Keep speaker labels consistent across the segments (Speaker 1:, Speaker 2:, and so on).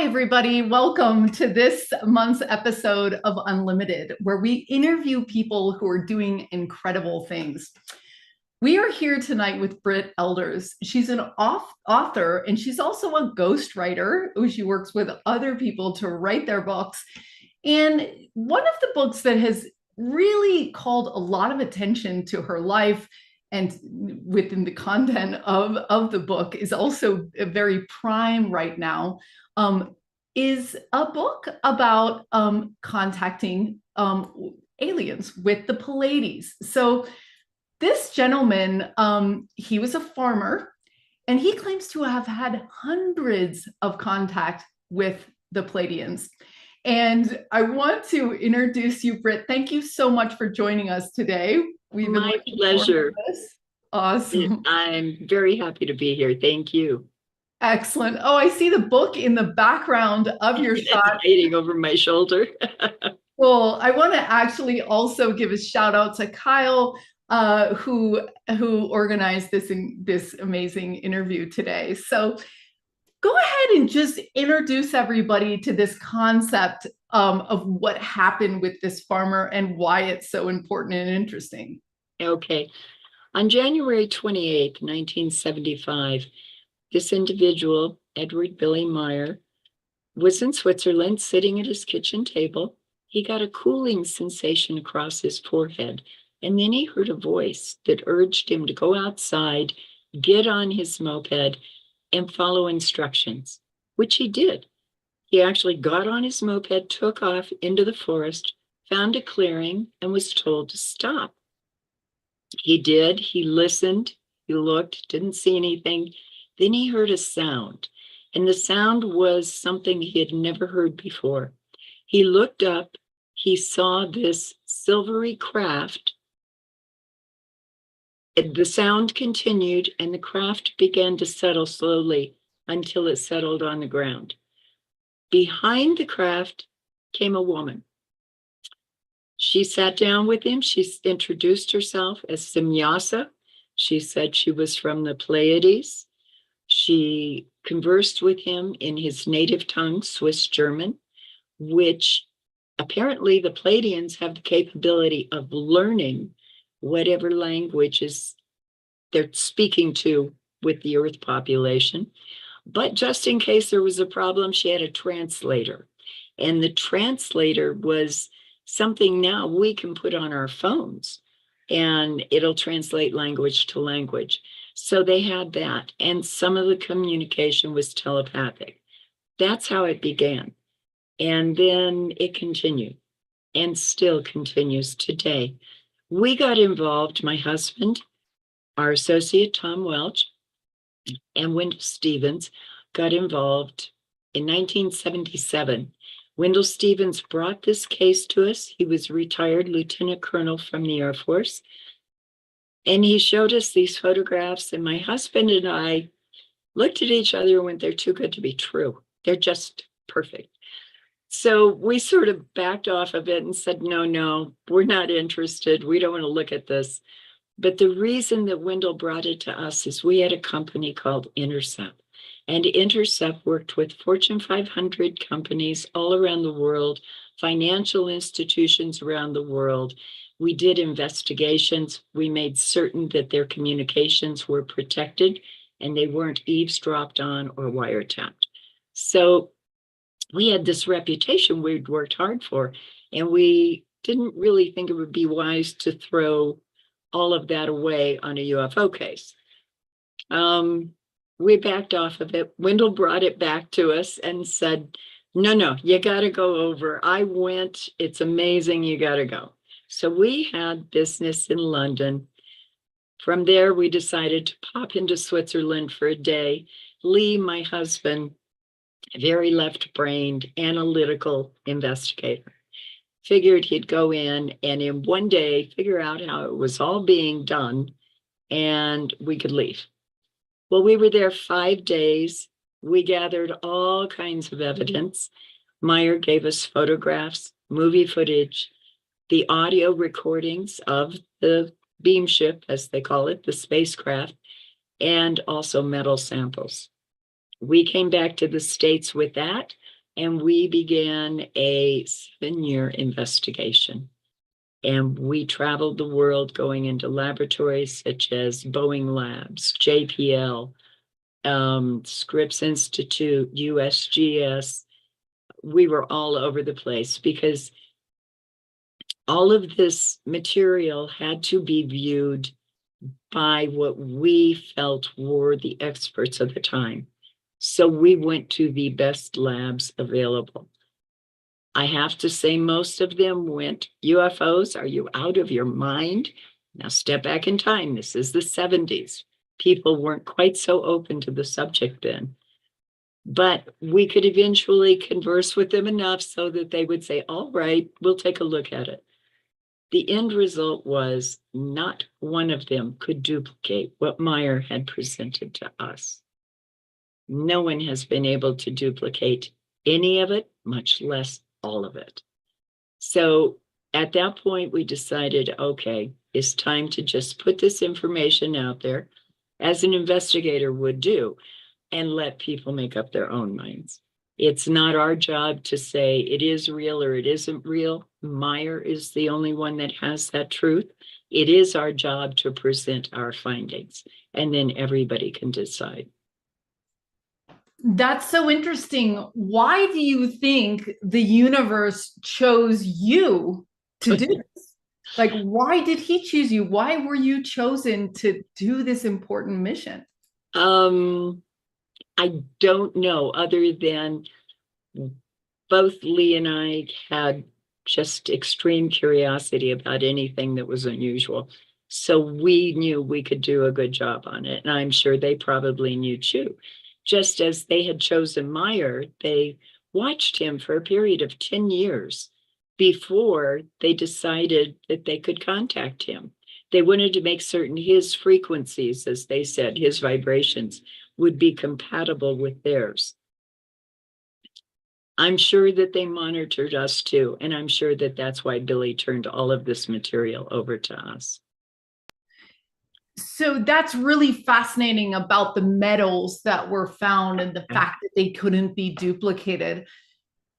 Speaker 1: everybody. Welcome to this month's episode of Unlimited, where we interview people who are doing incredible things. We are here tonight with Brit Elders. She's an author, and she's also a ghostwriter. She works with other people to write their books. And one of the books that has really called a lot of attention to her life and within the content of the book is also very prime right now, is a book about contacting aliens with the Pleiades. So this gentleman, he was a farmer, and he claims to have had hundreds of contact with the Pleiadians. And I want to introduce you, Brit. Thank you so much for joining us today.
Speaker 2: My pleasure.
Speaker 1: Awesome.
Speaker 2: I'm very happy to be here. Thank you.
Speaker 1: Excellent. Oh, I see the book in the background of your shot.
Speaker 2: Hiding over my shoulder.
Speaker 1: Well, I want to actually also give a shout out to Kyle, who organized this amazing interview today. So go ahead and just introduce everybody to this concept of what happened with this farmer and why it's so important and interesting.
Speaker 2: Okay. On January 28th, 1975, this individual, Edward Billy Meier, was in Switzerland sitting at his kitchen table. He got a cooling sensation across his forehead, and then he heard a voice that urged him to go outside, get on his moped, and follow instructions, which he did. He actually got on his moped, took off into the forest, found a clearing, and was told to stop. He did. He listened. He looked, didn't see anything. Then he heard a sound, and the sound was something he had never heard before. He looked up. He saw this silvery craft. The sound continued, and the craft began to settle slowly until it settled on the ground. Behind the craft came a woman. She sat down with him. She introduced herself as Simyasa. She said she was from the Pleiades. She conversed with him in his native tongue, Swiss German, which apparently the Pleiadians have the capability of learning whatever languages they're speaking to with the Earth population. But just in case there was a problem, she had a translator. And the translator was something now we can put on our phones, and it'll translate language to language. So they had that, and some of the communication was telepathic. That's how it began. And then it continued, and still continues today. We got involved, my husband, our associate Tom Welch, and Wendell Stevens got involved in 1977. Wendell Stevens brought this case to us. He was a retired lieutenant colonel from the Air Force. And he showed us these photographs, and my husband and I looked at each other and went, they're too good to be true. They're just perfect. So we sort of backed off of it and said, no, we're not interested. We don't want to look at this. But the reason that Wendell brought it to us is we had a company called Intercept. And Intercept worked with Fortune 500 companies all around the world, financial institutions around the world. We did investigations. We made certain that their communications were protected and they weren't eavesdropped on or wiretapped. So we had this reputation we'd worked hard for, and we didn't really think it would be wise to throw all of that away on a UFO case. We backed off of it. Wendell brought it back to us and said, no, you got to go over. I went. It's amazing. You got to go. So we had business in London. From there, we decided to pop into Switzerland for a day. Lee, my husband, very left-brained, analytical investigator, figured he'd go in and in one day figure out how it was all being done, and we could leave. Well, we were there 5 days. We gathered all kinds of evidence. Meier gave us photographs, movie footage, the audio recordings of the beam ship, as they call it, the spacecraft, and also metal samples. We came back to the States with that. And we began a 7-year investigation. And we traveled the world going into laboratories such as Boeing Labs, JPL, Scripps Institute, USGS. We were all over the place because all of this material had to be viewed by what we felt were the experts of the time. So we went to the best labs available. I have to say, most of them went, UFOs, are you out of your mind? Now step back in time. This is the 70s. People weren't quite so open to the subject then. But we could eventually converse with them enough so that they would say, all right, we'll take a look at it. The end result was not one of them could duplicate what Meier had presented to us. No one has been able to duplicate any of it, much less all of it. So at that point, we decided, okay, it's time to just put this information out there, as an investigator would do, and let people make up their own minds. It's not our job to say it is real or it isn't real. Meier is the only one that has that truth. It is our job to present our findings, and then everybody can decide.
Speaker 1: That's so interesting. Why do you think the universe chose you to do this? Like, why did he choose you? Why were you chosen to do this important mission?
Speaker 2: I don't know, other than both Lee and I had just extreme curiosity about anything that was unusual. So we knew we could do a good job on it. And I'm sure they probably knew too. Just as they had chosen Meier, they watched him for a period of 10 years before they decided that they could contact him. They wanted to make certain his frequencies, as they said, his vibrations would be compatible with theirs. I'm sure that they monitored us too, and I'm sure that that's why Billy turned all of this material over to us.
Speaker 1: So that's really fascinating about the metals that were found and the fact that they couldn't be duplicated.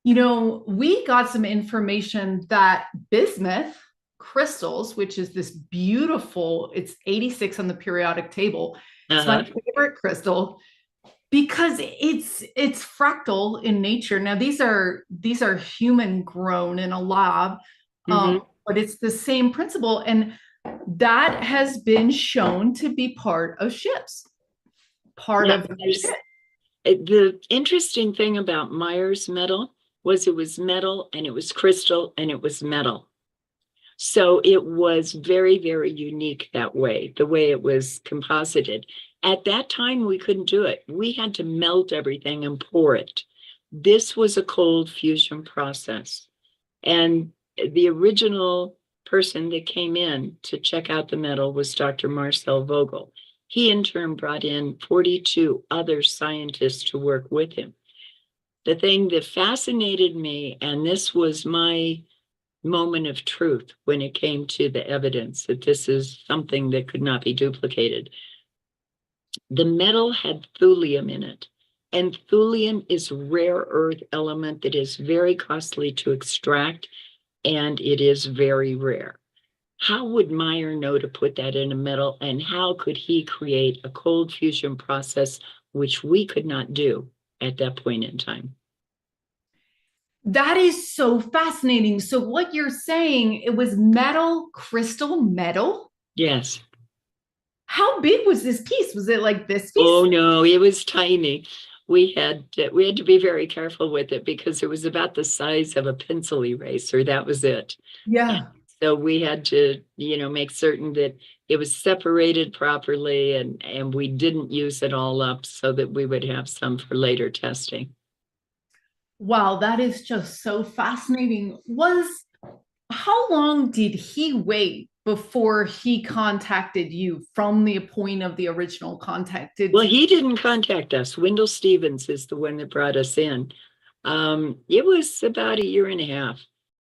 Speaker 1: You know, we got some information that bismuth crystals, which is this beautiful, it's 86 on the periodic table. It's my favorite crystal because it's fractal in nature. Now these are human grown in a lab, but it's the same principle, and that has been shown to be part of ships.
Speaker 2: The interesting thing about Meier's metal was it was metal and it was crystal and it was metal. So it was very, very unique that way, the way it was composited. At that time, we couldn't do it. We had to melt everything and pour it. This was a cold fusion process. And the original person that came in to check out the metal was Dr. Marcel Vogel. He in turn brought in 42 other scientists to work with him. The thing that fascinated me, and this was my moment of truth when it came to the evidence that this is something that could not be duplicated. The metal had thulium in it, and thulium is a rare earth element that is very costly to extract, and it is very rare. How would Meier know to put that in a metal, and how could he create a cold fusion process, which we could not do at that point in time?
Speaker 1: That is so fascinating. So what you're saying, it was metal, crystal metal?
Speaker 2: Yes.
Speaker 1: How big was this piece? Was it like this piece?
Speaker 2: Oh no, it was tiny. We had to be very careful with it because it was about the size of a pencil eraser. That was it.
Speaker 1: Yeah.
Speaker 2: So we had to, make certain that it was separated properly and we didn't use it all up so that we would have some for later testing.
Speaker 1: Wow, that is just so fascinating. How long did he wait before he contacted you from the point of the original contact?
Speaker 2: Well, he didn't contact us. Wendell Stevens is the one that brought us in. It was about a year and a half.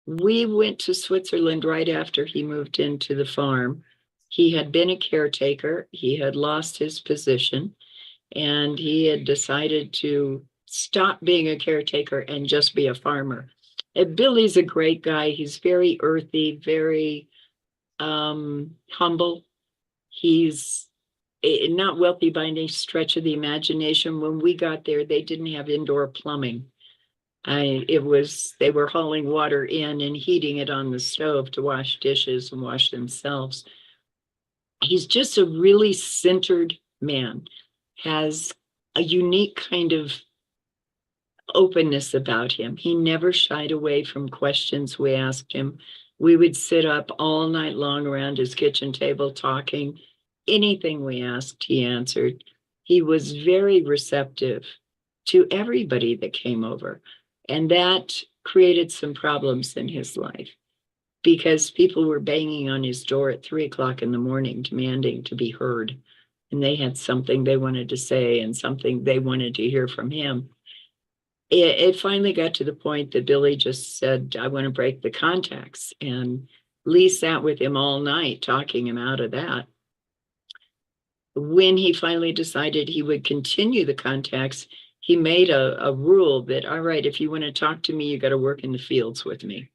Speaker 2: We went to Switzerland right after he moved into the farm. He had been a caretaker. He had lost his position, and he had decided to stop being a caretaker and just be a farmer. And Billy's a great guy. He's very earthy, very humble. He's not wealthy by any stretch of the imagination. When we got there, they didn't have indoor plumbing. They were hauling water in and heating it on the stove to wash dishes and wash themselves. He's just a really centered man, has a unique kind of openness about him. He never shied away from questions we asked him. We would sit up all night long around his kitchen table talking. Anything we asked, he answered. He was very receptive to everybody that came over. And that created some problems in his life because people were banging on his door at 3 o'clock in the morning, demanding to be heard. And they had something they wanted to say and something they wanted to hear from him. It finally got to the point that Billy just said, I want to break the contacts. And Lee sat with him all night, talking him out of that. When he finally decided he would continue the contacts, he made a rule that, all right, if you want to talk to me, you got to work in the fields with me.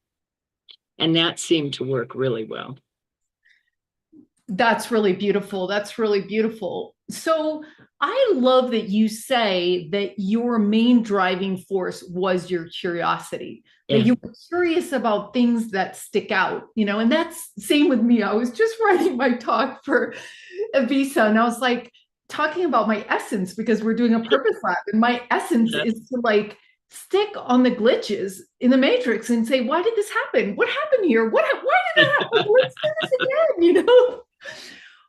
Speaker 2: And that seemed to work really well.
Speaker 1: That's really beautiful. That's really beautiful. So I love that you say that your main driving force was your curiosity, that you were curious about things that stick out, and that's same with me. I was just writing my talk for a visa and I was like talking about my essence because we're doing a purpose lab and my essence is to like stick on the glitches in the matrix and say, why did this happen? What happened here? Why did that happen? Let's do this again,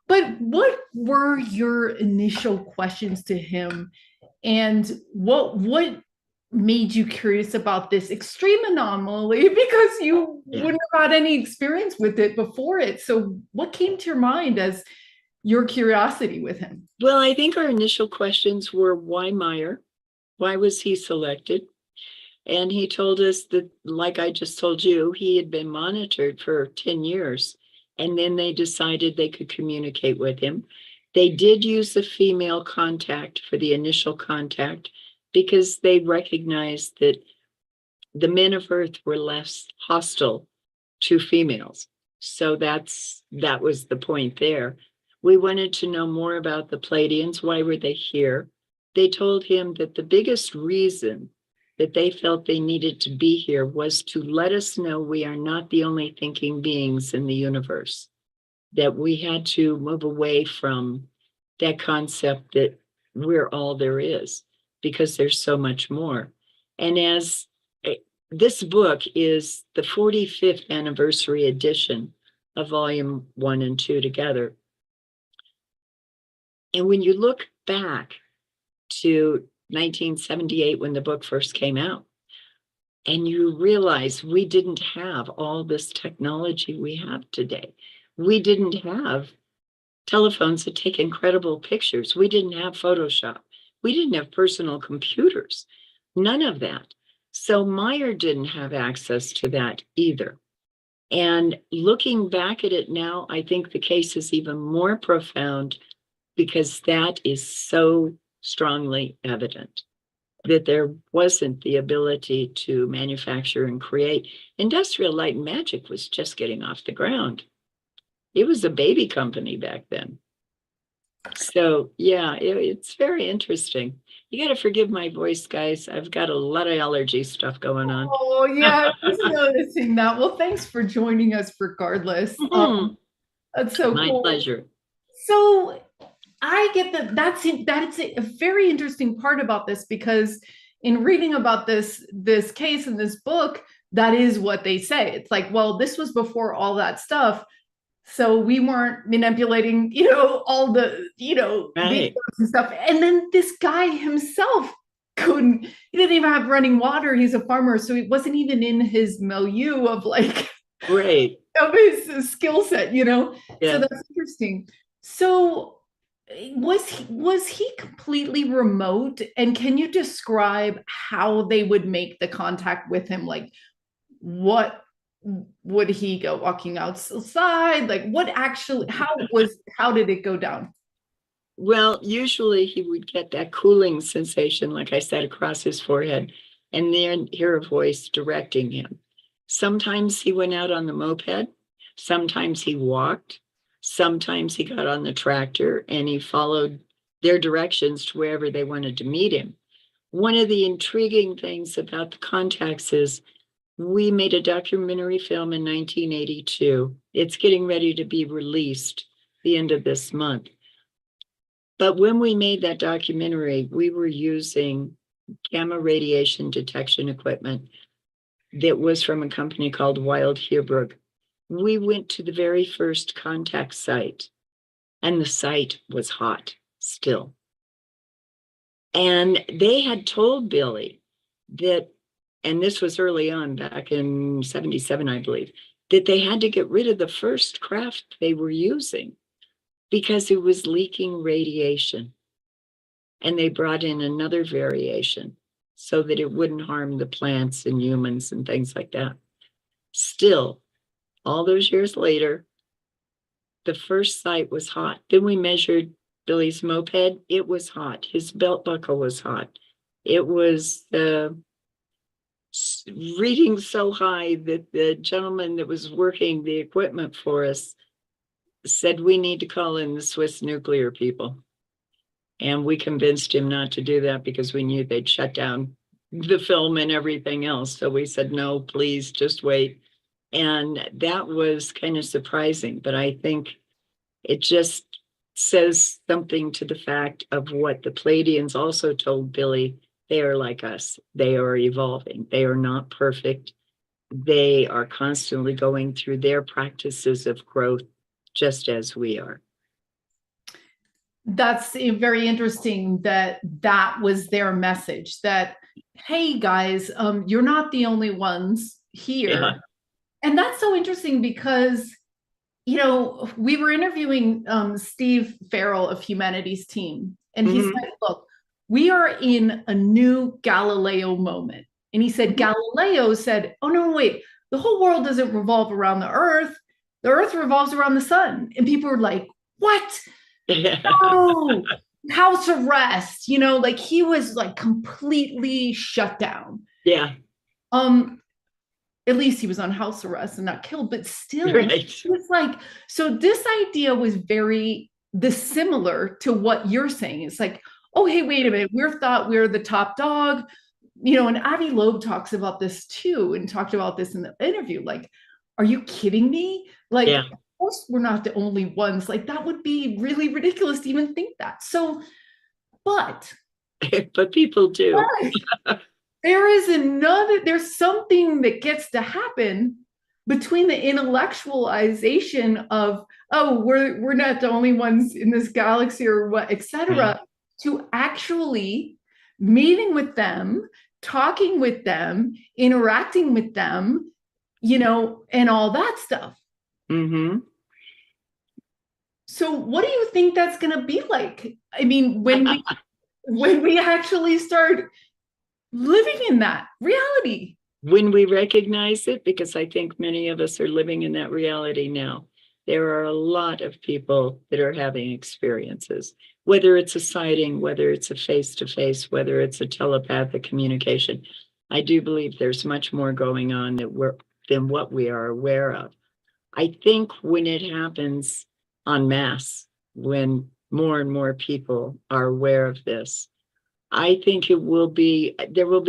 Speaker 1: But what were your initial questions to him? And what made you curious about this extreme anomaly? Because you wouldn't have had any experience with it before it. So what came to your mind as your curiosity with him?
Speaker 2: Well, I think our initial questions were, why Meier? Why was he selected? And he told us that, like I just told you, he had been monitored for 10 years. And then they decided they could communicate with him. They did use a female contact for the initial contact because they recognized that the men of Earth were less hostile to females. So that was the point there. We wanted to know more about the Pleiadians. Why were they here? They told him that the biggest reason that they felt they needed to be here was to let us know we are not the only thinking beings in the universe, that we had to move away from that concept that we're all there is, because there's so much more. And as this book is the 45th anniversary edition of volume 1 and 2 together. And when you look back to 1978, when the book first came out, and you realize we didn't have all this technology we have today. We didn't have telephones that take incredible pictures. We didn't have Photoshop. We didn't have personal computers. None of that. So Meier didn't have access to that either. And looking back at it now, I think the case is even more profound because that is so strongly evident that there wasn't the ability to manufacture and create. Industrial Light and Magic was just getting off the ground. It was a baby company back then. So yeah, it's very interesting. You got to forgive my voice, guys. I've got a lot of allergy stuff going on.
Speaker 1: Oh yeah, I was noticing that. Well, thanks for joining us regardless. That's so
Speaker 2: My
Speaker 1: cool.
Speaker 2: pleasure.
Speaker 1: So I get that's a very interesting part about this, because in reading about this case in this book, that is what they say. It's like, well, this was before all that stuff, so we weren't manipulating, all the,
Speaker 2: Right.
Speaker 1: and stuff. And then this guy himself he didn't even have running water. He's a farmer, so he wasn't even in his milieu of like,
Speaker 2: Great.
Speaker 1: of his skill set,
Speaker 2: Yeah.
Speaker 1: So that's interesting. So was he completely remote? And can you describe how they would make the contact with him? Like, what would he go walking outside? Like, what actually, how did it go down?
Speaker 2: Well, usually he would get that cooling sensation, like I said, across his forehead, and then hear a voice directing him. Sometimes he went out on the moped, sometimes he walked, sometimes he got on the tractor and he followed their directions to wherever they wanted to meet him. One of the intriguing things about the contacts is we made a documentary film in 1982. It's getting ready to be released the end of this month. But when we made that documentary, we were using gamma radiation detection equipment that was from a company called Wild Heerbrug. We went to the very first contact site, and the site was hot still. And they had told Billy that, and this was early on, back in 77, I believe, that they had to get rid of the first craft they were using because it was leaking radiation. And they brought in another variation so that it wouldn't harm the plants and humans and things like that. Still, all those years later, the first site was hot. Then we measured Billy's moped. It was hot. His belt buckle was hot. It was reading so high that the gentleman that was working the equipment for us said, we need to call in the Swiss nuclear people. And we convinced him not to do that because we knew they'd shut down the film and everything else. So we said, no, please just wait. And that was kind of surprising, but I think it just says something to the fact of what the Pleiadians also told Billy. They are like us. They are evolving. They are not perfect. They are constantly going through their practices of growth, just as we are.
Speaker 1: That's very interesting that that was their message, that, hey, guys, you're not the only ones here. Yeah. And that's so interesting because, you know, we were interviewing Steve Farrell of Humanity's Team, and he said, look, we are in a new Galileo moment. And he said, Galileo said, oh, no, wait, the whole world doesn't revolve around the earth revolves around the sun. And people were like, what? No, house arrest, you know, like he was like completely shut down.
Speaker 2: Yeah.
Speaker 1: At least he was on house arrest and not killed, but still, right. It was like, so this idea was very dissimilar to what you're saying. It's like, oh, hey, wait a minute, we're the top dog, you know, and Avi Loeb talks about this too, and talked about this in the interview. Like, are you kidding me? Like, yeah. Of course we're not the only ones. Like, that would be really ridiculous to even think that. So, but
Speaker 2: people do.
Speaker 1: There's something that gets to happen between the intellectualization of, oh, we're not the only ones in this galaxy or what, etc., to actually meeting with them, talking with them, interacting with them, you know, and all that stuff. Mm-hmm. So what do you think that's going to be like? I mean, when we actually start living in that reality.
Speaker 2: When we recognize it, because I think many of us are living in that reality now. There are a lot of people that are having experiences, whether it's a sighting, whether it's a face-to-face, whether it's a telepathic communication. I do believe there's much more going on than what we are aware of. I think when it happens en masse, when more and more people are aware of this, I think there will be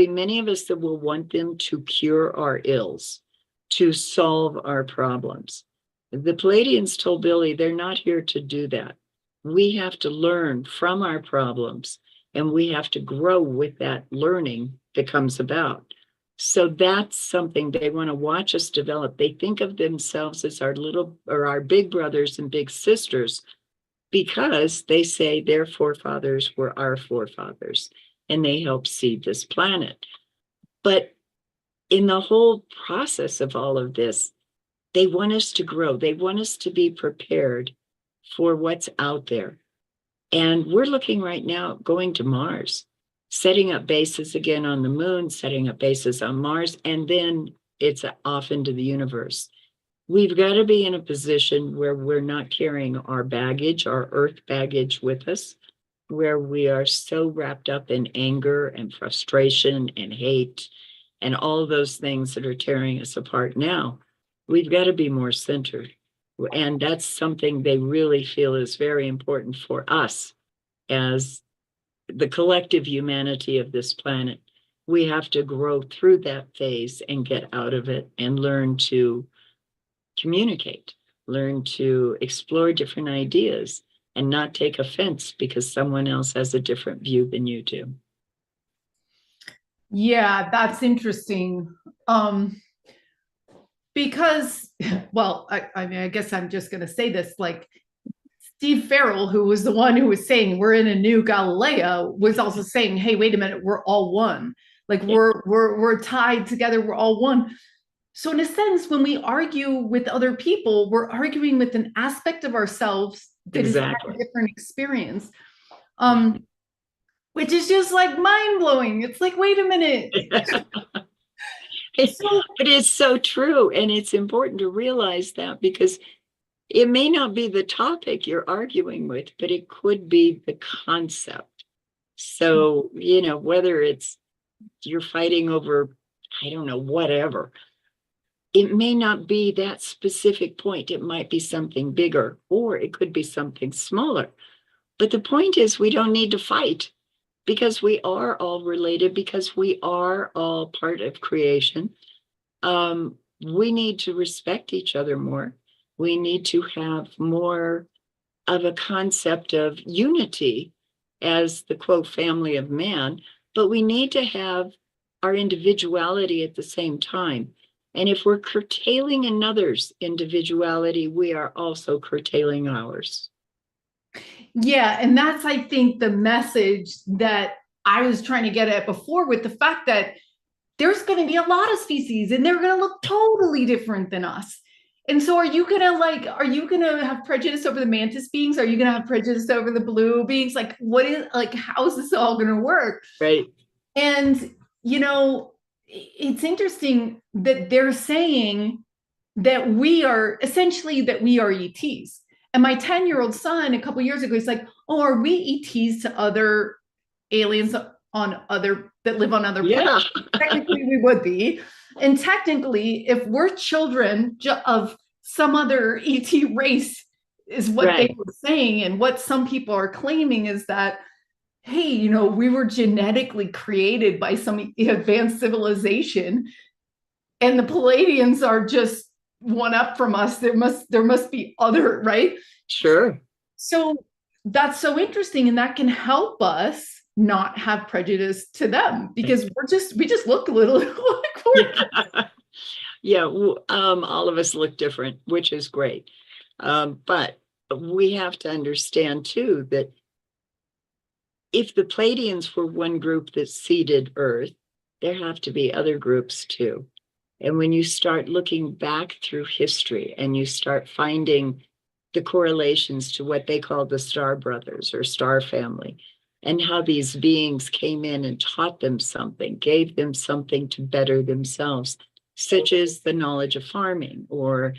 Speaker 2: many of us that will want them to cure our ills, to solve our problems. The Pleiadians told Billy they're not here to do that. We have to learn from our problems, and we have to grow with that learning that comes about. So that's something they want to watch us develop. They think of themselves as our big brothers and big sisters, because they say their forefathers were our forefathers and they helped seed this planet. But in the whole process of all of this, they want us to grow. They want us to be prepared for what's out there. And we're looking right now going to Mars, setting up bases again on the moon, setting up bases on Mars, and then it's off into the universe. We've got to be in a position where we're not carrying our baggage, our earth baggage with us, where we are so wrapped up in anger and frustration and hate and all of those things that are tearing us apart now. We've got to be more centered. And that's something they really feel is very important for us as the collective humanity of this planet. We have to grow through that phase and get out of it and learn to communicate, learn to explore different ideas and not take offense because someone else has a different view than you do.
Speaker 1: Yeah, that's interesting. Because, well, I mean, I guess I'm just going to say this, like Steve Farrell, who was the one who was saying we're in a new Galileo, was also saying, hey, wait a minute, we're all one. Like we're tied together, we're all one. So in a sense, when we argue with other people, we're arguing with an aspect of ourselves that
Speaker 2: Exactly.
Speaker 1: is a different experience. Which is just like mind-blowing. It's like, wait a minute.
Speaker 2: It is so true. And it's important to realize that because it may not be the topic you're arguing with, but it could be the concept. So, whether it's you're fighting over, I don't know, whatever, it may not be that specific point. It might be something bigger, or it could be something smaller. But the point is, we don't need to fight because we are all related, because we are all part of creation. We need to respect each other more. We need to have more of a concept of unity as the quote family of man, but we need to have our individuality at the same time. And if we're curtailing another's individuality, we are also curtailing ours.
Speaker 1: Yeah, and that's, I think, the message that I was trying to get at before, with the fact that there's going to be a lot of species and they're going to look totally different than us. And so are you going to have prejudice over the mantis beings? Are you going to have prejudice over the blue beings? Like, how is this all going to work?
Speaker 2: Right.
Speaker 1: And, it's interesting that they're saying that we are ETs. And my 10-year-old son, a couple years ago, he's like, oh, are we ETs to other aliens that live on other planets? Technically, we would be. And technically, if we're children of some other ET race, is what they were saying. And what some people are claiming is that, hey, we were genetically created by some advanced civilization, and the Pleiadians are just one up from us. There must be other, right?
Speaker 2: Sure.
Speaker 1: So that's so interesting, and that can help us not have prejudice to them, because we just look a little like
Speaker 2: all of us look different, which is great. But we have to understand too that if the Pleiadians were one group that seeded Earth, there have to be other groups too. And when you start looking back through history and you start finding the correlations to what they call the Star Brothers or Star Family, and how these beings came in and taught them something, gave them something to better themselves, such as the knowledge of farming, or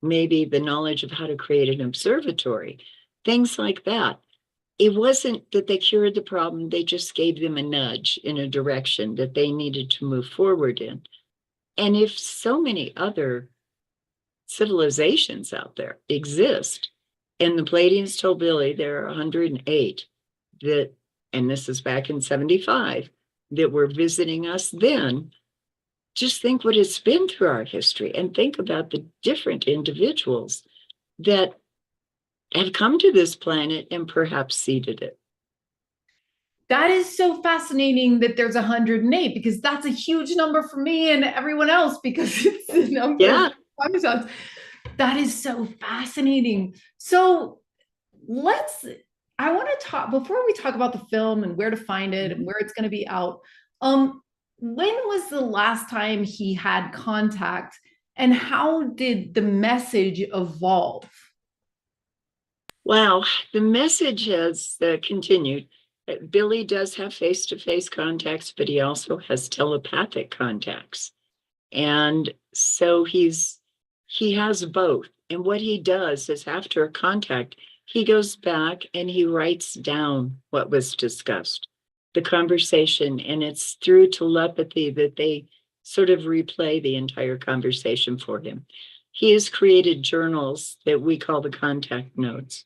Speaker 2: maybe the knowledge of how to create an observatory, things like that. It wasn't that they cured the problem, they just gave them a nudge in a direction that they needed to move forward in. And if so many other civilizations out there exist, and the Pleiadians told Billy there are 108 that, and this is back in 75, that were visiting us then, just think what it's been through our history and think about the different individuals that have come to this planet and perhaps seeded it.
Speaker 1: That is so fascinating that there's 108, because that's a huge number for me and everyone else, because it's the number of Amazons. That is so fascinating. So I want to talk, before we talk about the film and where to find it and where it's going to be out, when was the last time he had contact, and how did the message evolve?
Speaker 2: Wow, the message has continued. Billy does have face-to-face contacts, but he also has telepathic contacts. And so he's he has both. And what he does is after a contact, he goes back and he writes down what was discussed, the conversation, and it's through telepathy that they sort of replay the entire conversation for him. He has created journals that we call the contact notes.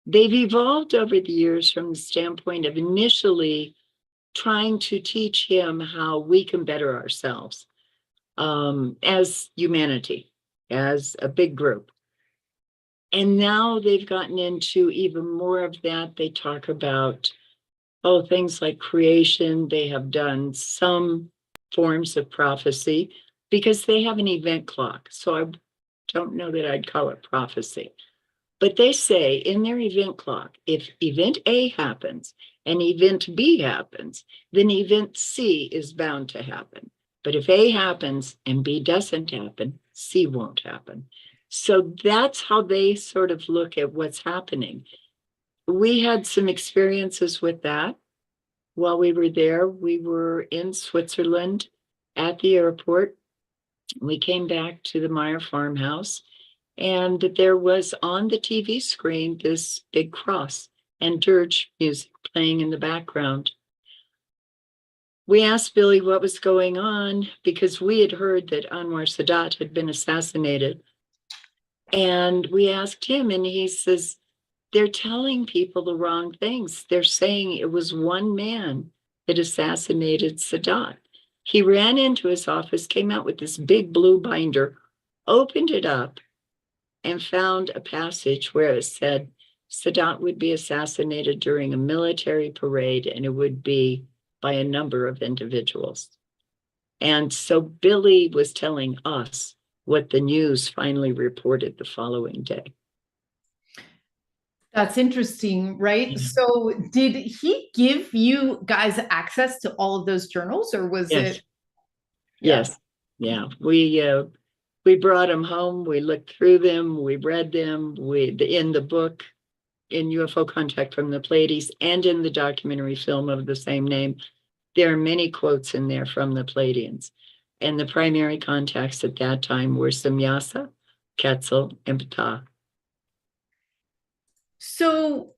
Speaker 2: They've evolved over the years from the standpoint of initially trying to teach him how we can better ourselves as humanity, as a big group. And now they've gotten into even more of that. They talk about, things like creation. They have done some forms of prophecy because they have an event clock. So I don't know that I'd call it prophecy. But they say in their event clock, if event A happens and event B happens, then event C is bound to happen. But if A happens and B doesn't happen, C won't happen. So that's how they sort of look at what's happening. We had some experiences with that while we were there. We were in Switzerland at the airport. We came back to the Meier farmhouse, and there was on the TV screen this big cross and dirge music playing in the background. We asked Billy what was going on because we had heard that Anwar Sadat had been assassinated. And we asked him, and he says, they're telling people the wrong things. They're saying it was one man that assassinated Sadat. He ran into his office, came out with this big blue binder, opened it up, and found a passage where it said Sadat would be assassinated during a military parade, and it would be by a number of individuals. And so Billy was telling us what the news finally reported the following day.
Speaker 1: That's interesting, right?
Speaker 2: Yeah.
Speaker 1: So did he give you guys access to all of those journals, or was
Speaker 2: Yes.
Speaker 1: it?
Speaker 2: Yes. Yeah. We brought them home. We looked through them. We read them. In the book, in UFO Contact from the Pleiades, and in the documentary film of the same name, there are many quotes in there from the Pleiadians. And the primary contacts at that time were Samyasa, Quetzal, and Ptah.
Speaker 1: So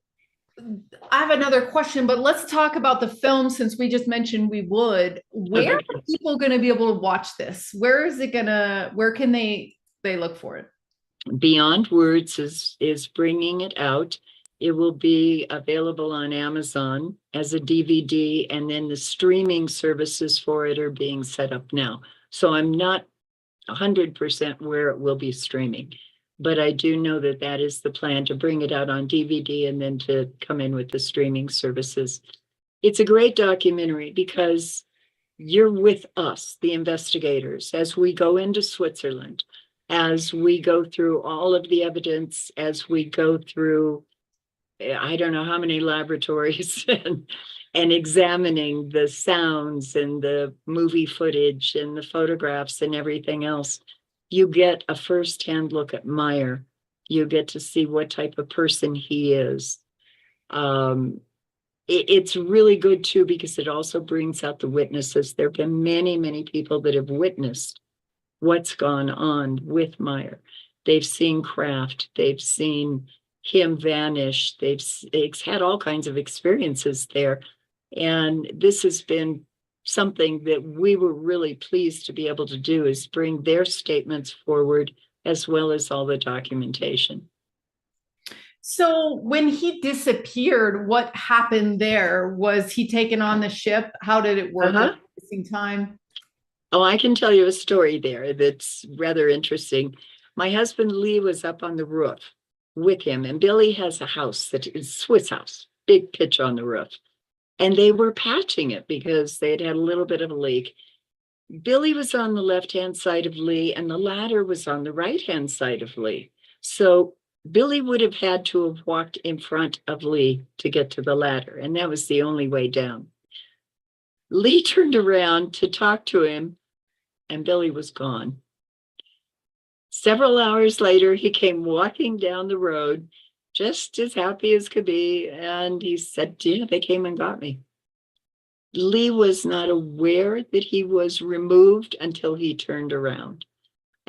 Speaker 1: I have another question, but let's talk about the film since we just mentioned we would. Where
Speaker 2: Okay.
Speaker 1: are people going to be able to watch this? Where can they look for it?
Speaker 2: Beyond Words is bringing it out. It will be available on Amazon as a DVD, and then the streaming services for it are being set up now. So I'm not 100% where it will be streaming, but I do know that that is the plan, to bring it out on DVD and then to come in with the streaming services. It's a great documentary because you're with us, the investigators, as we go into Switzerland, as we go through all of the evidence, as we go through, I don't know how many laboratories and examining the sounds and the movie footage and the photographs and everything else. You get a firsthand look at Meier. You get to see what type of person he is. It's really good too, because it also brings out the witnesses. There have been many, many people that have witnessed what's gone on with Meier. They've seen craft, they've seen him vanish, they've had all kinds of experiences there. And this has been something that we were really pleased to be able to do, is bring their statements forward as well as all the documentation.
Speaker 1: So when he disappeared, what happened there? Was he taken on the ship? How did it work at the missing time?
Speaker 2: Oh, I can tell you a story there that's rather interesting. My husband Lee was up on the roof with him, and Billy has a house that is Swiss house, big pitch on the roof. And they were patching it because they had had a little bit of a leak. Billy was on the left-hand side of Lee, and the ladder was on the right-hand side of Lee. So Billy would have had to have walked in front of Lee to get to the ladder, and that was the only way down. Lee turned around to talk to him, and Billy was gone. Several hours later, he came walking down the road, just as happy as could be, and he said, yeah, they came and got me. Lee was not aware that he was removed until he turned around.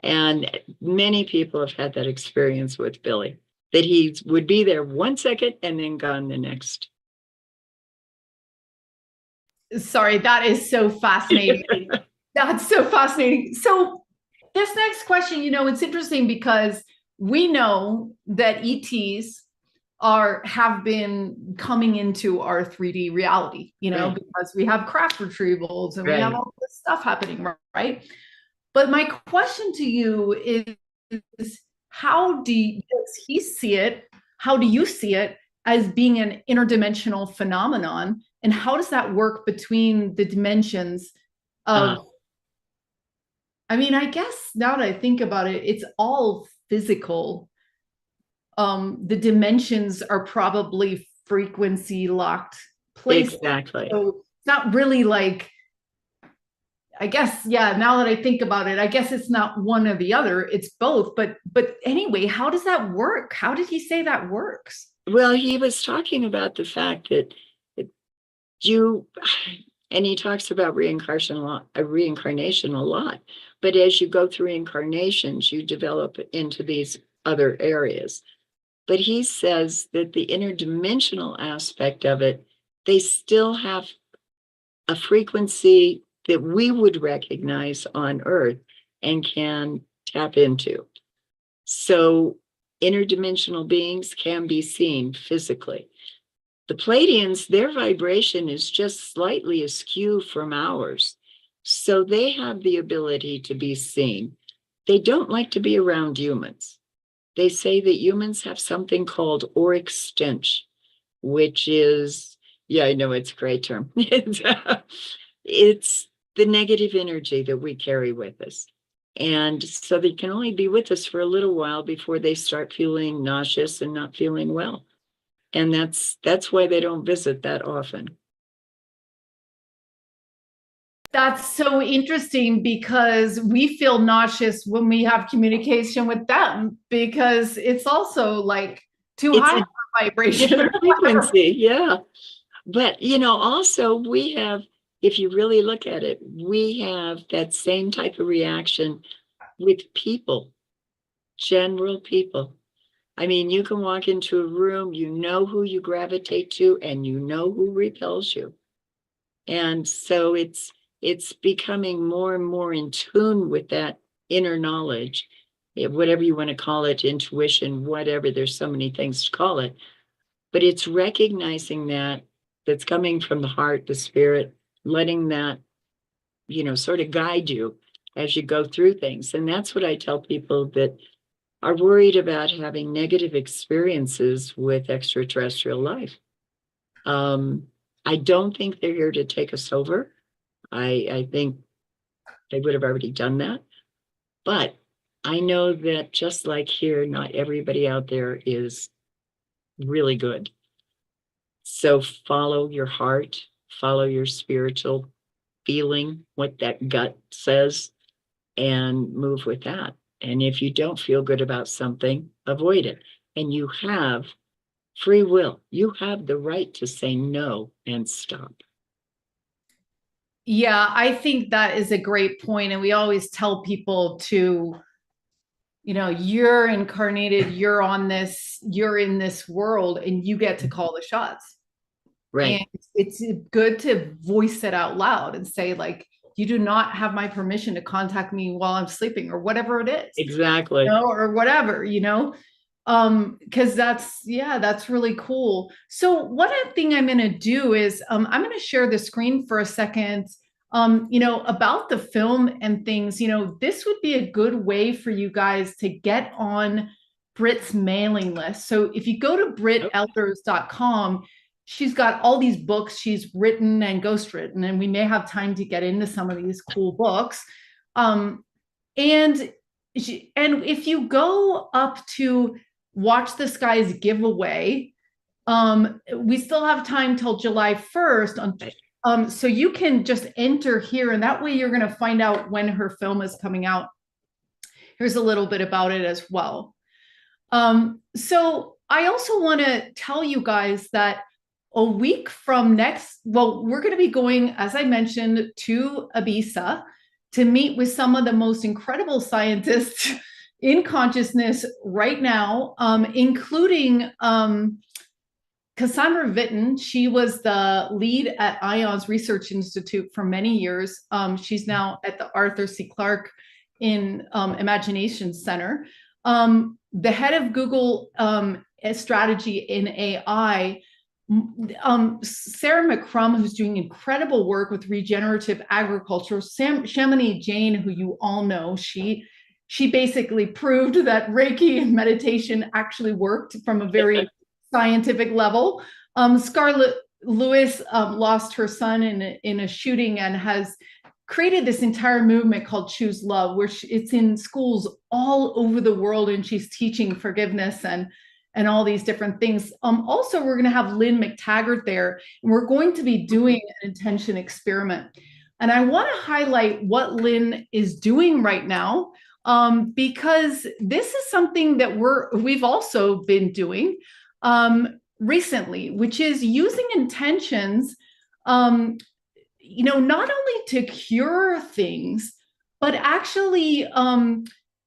Speaker 2: And many people have had that experience with Billy, that he would be there 1 second and then gone the next.
Speaker 1: Sorry, that is so fascinating. That's so fascinating. So this next question, it's interesting because we know that ETs have been coming into our 3D reality,
Speaker 2: Right.
Speaker 1: because we have craft retrievals and we have
Speaker 2: Right.
Speaker 1: all this stuff happening, right? But my question to you is how does he see it? How do you see it as being an interdimensional phenomenon? And how does that work between the dimensions of, I guess now that I think about it, it's all physical. The dimensions are probably frequency locked places.
Speaker 2: Exactly.
Speaker 1: So it's not really like, I guess, yeah, now that I think about it, I guess it's not one or the other, it's both. But anyway, how does that work? How did he say that works?
Speaker 2: Well, he was talking about the fact that you, and he talks about reincarnation a lot, but as you go through incarnations, you develop into these other areas. But he says that the interdimensional aspect of it, they still have a frequency that we would recognize on Earth and can tap into. So interdimensional beings can be seen physically. The Pleiadians, their vibration is just slightly askew from ours. So they have the ability to be seen. They don't like to be around humans. They say that humans have something called auric stench, which is, yeah, I know it's a great term. It's the negative energy that we carry with us. And so they can only be with us for a little while before they start feeling nauseous and not feeling well. And that's why they don't visit that often.
Speaker 1: That's so interesting because we feel nauseous when we have communication with them because it's also like too high vibration.
Speaker 2: Frequency, yeah. But also we have, if you really look at it, we have that same type of reaction with people, general people. You can walk into a room, you know who you gravitate to, and you know who repels you. And so it's becoming more and more in tune with that inner knowledge, whatever you want to call it, intuition, whatever. There's so many things to call it, but it's recognizing that's coming from the heart, the spirit, letting that, sort of guide you as you go through things. And that's what I tell people that are worried about having negative experiences with extraterrestrial life. I don't think they're here to take us over. I think they would have already done that. But I know that just like here, not everybody out there is really good. So follow your heart, follow your spiritual feeling, what that gut says, and move with that. And if you don't feel good about something, avoid it. And you have free will. You have the right to say no and stop.
Speaker 1: Yeah, I think that is a great point. And we always tell people to, you're incarnated, you're in this world, and you get to call the shots.
Speaker 2: Right.
Speaker 1: And it's good to voice it out loud and say, like, you do not have my permission to contact me while I'm sleeping or whatever it is.
Speaker 2: Exactly.
Speaker 1: Or whatever, because that's really cool. So one thing I'm going to do is I'm going to share the screen for a second, about the film and things. This would be a good way for you guys to get on Brit's mailing list. So if you go to britelders.com, she's got all these books she's written and ghostwritten, and we may have time to get into some of these cool books. And if you go up to Watch the Skies giveaway, we still have time till July 1st. So you can just enter here, and that way you're going to find out when her film is coming out. Here's a little bit about it as well. So I also want to tell you guys that a week from we're going to be going, as I mentioned, to Ibiza. to meet with some of the most incredible scientists in consciousness right now, including Cassandra Vitton. She was the lead at IONS Research Institute for many years. She's now at the Arthur C. Clarke in Imagination Center. The head of Google strategy in AI, Sarah McCrum, who's doing incredible work with regenerative agriculture. Chamonix Jane, who you all know, she basically proved that Reiki and meditation actually worked from a very scientific level. Scarlett Lewis lost her son in a shooting and has created this entire movement called Choose Love, where it's in schools all over the world, and she's teaching forgiveness and all these different things. Also, we're going to have Lynn McTaggart there, and we're going to be doing an intention experiment. And I want to highlight what Lynn is doing right now, because this is something that we've also been doing recently, which is using intentions, not only to cure things, but actually,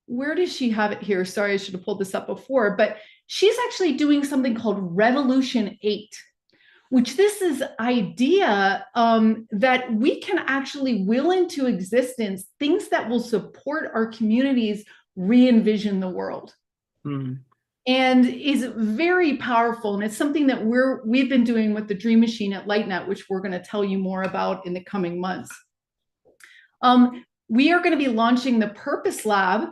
Speaker 1: where does she have it here? Sorry, I should have pulled this up before, but she's actually doing something called Revolution 8, which this is idea that we can actually will into existence things that will support our communities re-envision the world. And is very powerful. And it's something that we've been doing with the Dream Machine at LightNet, which we're going to tell you more about in the coming months. We are going to be launching the Purpose Lab.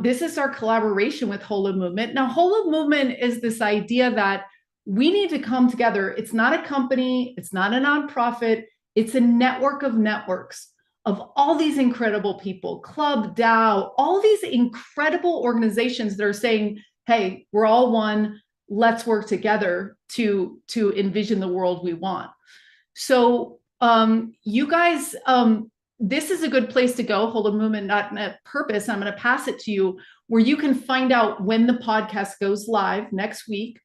Speaker 1: This is our collaboration with Holo Movement. Now, Holo Movement is this idea that we need to come together. It's not a company. It's not a nonprofit. It's a network of networks of all these incredible people, Club, DAO, all these incredible organizations that are saying, hey, we're all one. Let's work together to envision the world we want. So you guys, this is a good place to go, Holo Movement, not Purpose. I'm going to pass it to you, where you can find out when the podcast goes live next week.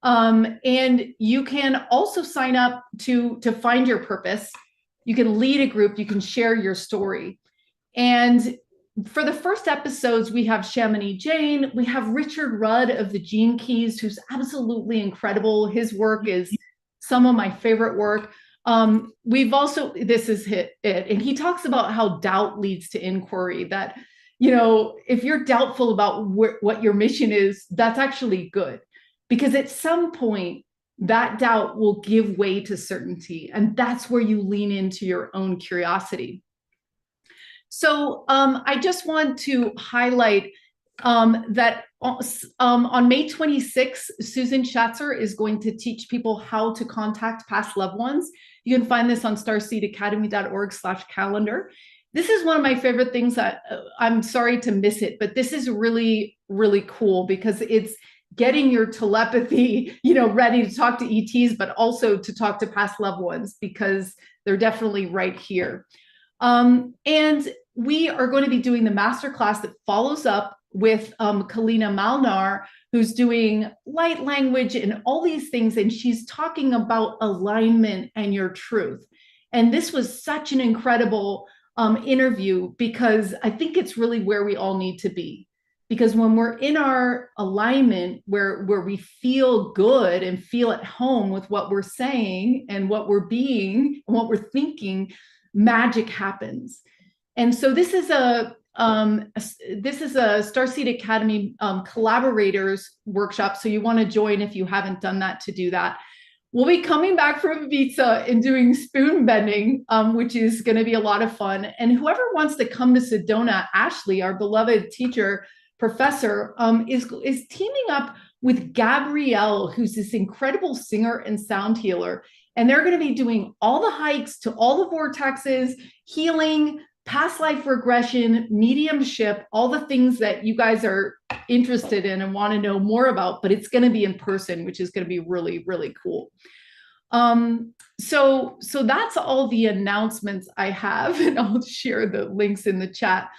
Speaker 1: And you can also sign up to find your purpose. You can lead a group, you can share your story. And for the first episodes, we have Chamonix Jane, we have Richard Rudd of the Gene Keys, who's absolutely incredible. His work is some of my favorite work. We've also, this is it, and he talks about how doubt leads to inquiry, that, if you're doubtful about what your mission is, that's actually good, because at some point that doubt will give way to certainty, and that's where you lean into your own curiosity. So I just want to highlight that on May 26th, Susan Schatzer is going to teach people how to contact past loved ones. You can find this on starseedacademy.org/calendar. This is one of my favorite things that I'm sorry to miss it, but this is really, really cool, because it's getting your telepathy, ready to talk to ETs, but also to talk to past loved ones, because they're definitely right here. And we are going to be doing the masterclass that follows up with Kalina Malnar, who's doing light language and all these things. And she's talking about alignment and your truth. And this was such an incredible interview, because I think it's really where we all need to be. Because when we're in our alignment, where we feel good and feel at home with what we're saying and what we're being and what we're thinking, magic happens. And so this is a Starseed Academy collaborators workshop. So you want to join if you haven't done that, to do that. We'll be coming back from Ibiza and doing spoon bending, which is going to be a lot of fun. And whoever wants to come to Sedona, Ashley, our beloved teacher, professor, is teaming up with Gabrielle, who's this incredible singer and sound healer. And they're going to be doing all the hikes to all the vortexes, healing, past life regression, mediumship, all the things that you guys are interested in and want to know more about, but it's going to be in person, which is going to be really, really cool. So that's all the announcements I have, and I'll share the links in the chat.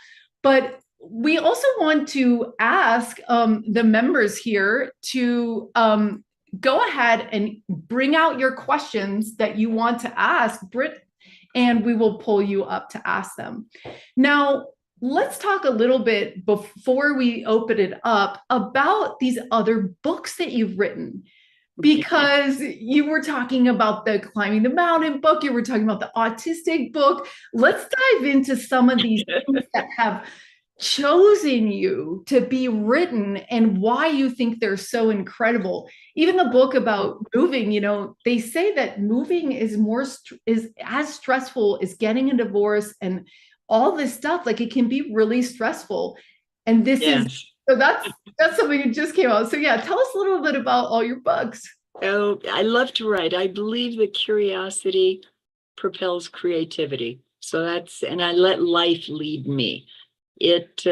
Speaker 1: But we also want to ask the members here to go ahead and bring out your questions that you want to ask Brit and we will pull you up to ask them. Now, let's talk a little bit before we open it up about these other books that you've written, because you were talking about the climbing the mountain book, you were talking about the autistic book. Let's dive into some of these things that have chosen you to be written and why you think they're so incredible. Even the book about moving, you know, they say that moving is is as stressful as getting a divorce and all this stuff. Like, it can be really stressful. And this is, so that's something that just came out. So yeah, tell us a little bit about all your books.
Speaker 2: Oh, I love to write. I believe that curiosity propels creativity. So and I let life lead me. It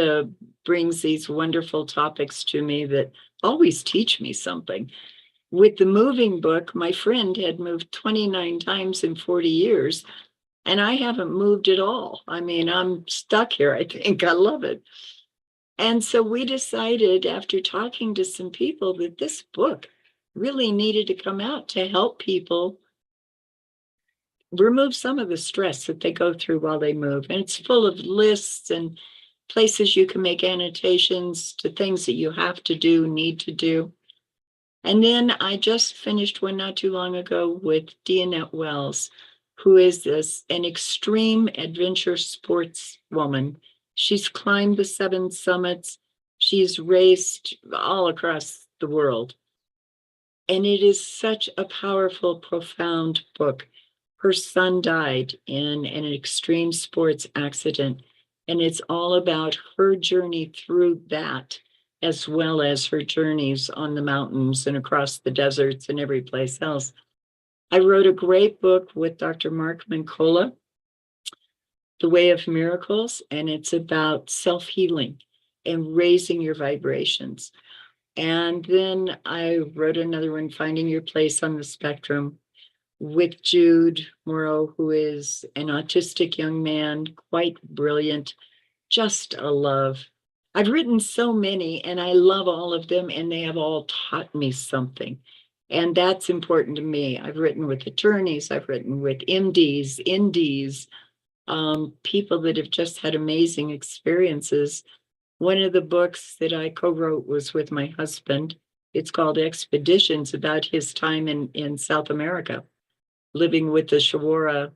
Speaker 2: brings these wonderful topics to me that always teach me something. With the moving book, my friend had moved 29 times in 40 years, and I haven't moved at all. I mean, I'm stuck here, I think. I love it. And so we decided, after talking to some people, that this book really needed to come out to help people remove some of the stress that they go through while they move. And it's full of lists and places you can make annotations to things that you have to do, need to do. And then I just finished one not too long ago with Deanette Wells, who is an extreme adventure sports woman. She's climbed the 7 summits. She's raced all across the world. And it is such a powerful, profound book. Her son died in an extreme sports accident, and it's all about her journey through that, as well as her journeys on the mountains and across the deserts and every place else. I wrote a great book with Dr. Mark Mancola, The Way of Miracles, and it's about self-healing and raising your vibrations. And then I wrote another one, Finding Your Place on the Spectrum, with Jude Morrow, who is an autistic young man, quite brilliant, just a love. I've written so many, and I love all of them, and they have all taught me something. And that's important to me. I've written with attorneys, I've written with MDs, NDs, people that have just had amazing experiences. One of the books that I co-wrote was with my husband. It's called Expeditions, about his time in South America, living with the Chihuahua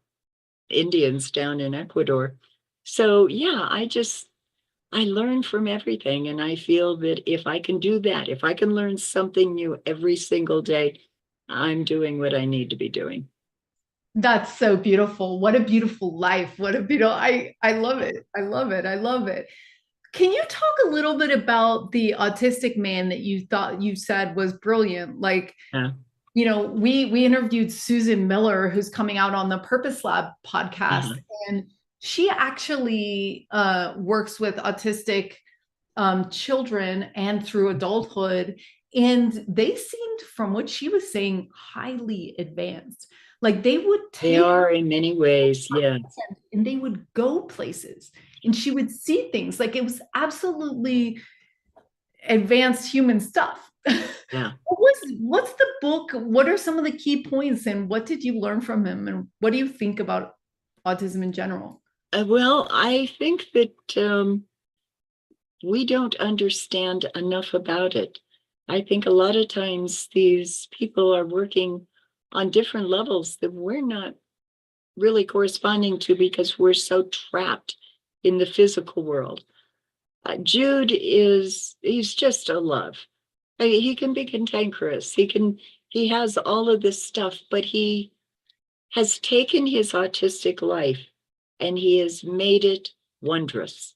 Speaker 2: Indians down in Ecuador. So yeah, I learn from everything. And I feel that if I can do that, if I can learn something new every single day, I'm doing what I need to be doing.
Speaker 1: That's so beautiful. What a beautiful life. What a beautiful, I love it. I love it. I love it. Can you talk a little bit about the autistic man that you thought you said was brilliant? Like,
Speaker 2: Yeah.
Speaker 1: you know, we interviewed Susan Miller, who's coming out on the Purpose Lab podcast, and she actually works with autistic children and through adulthood. And they seemed, from what she was saying, highly advanced. Like,
Speaker 2: They are in many ways, yes.
Speaker 1: And they would go places, and she would see things. Like, it was absolutely advanced human stuff.
Speaker 2: Yeah.
Speaker 1: What's the book? What are some of the key points, and what did you learn from him? And what do you think about autism in general?
Speaker 2: Well, I think that we don't understand enough about it. I think a lot of times these people are working on different levels that we're not really corresponding to because we're so trapped in the physical world. Jude he's just a love. I mean, he can be cantankerous. He has all of this stuff, but he has taken his autistic life and he has made it wondrous.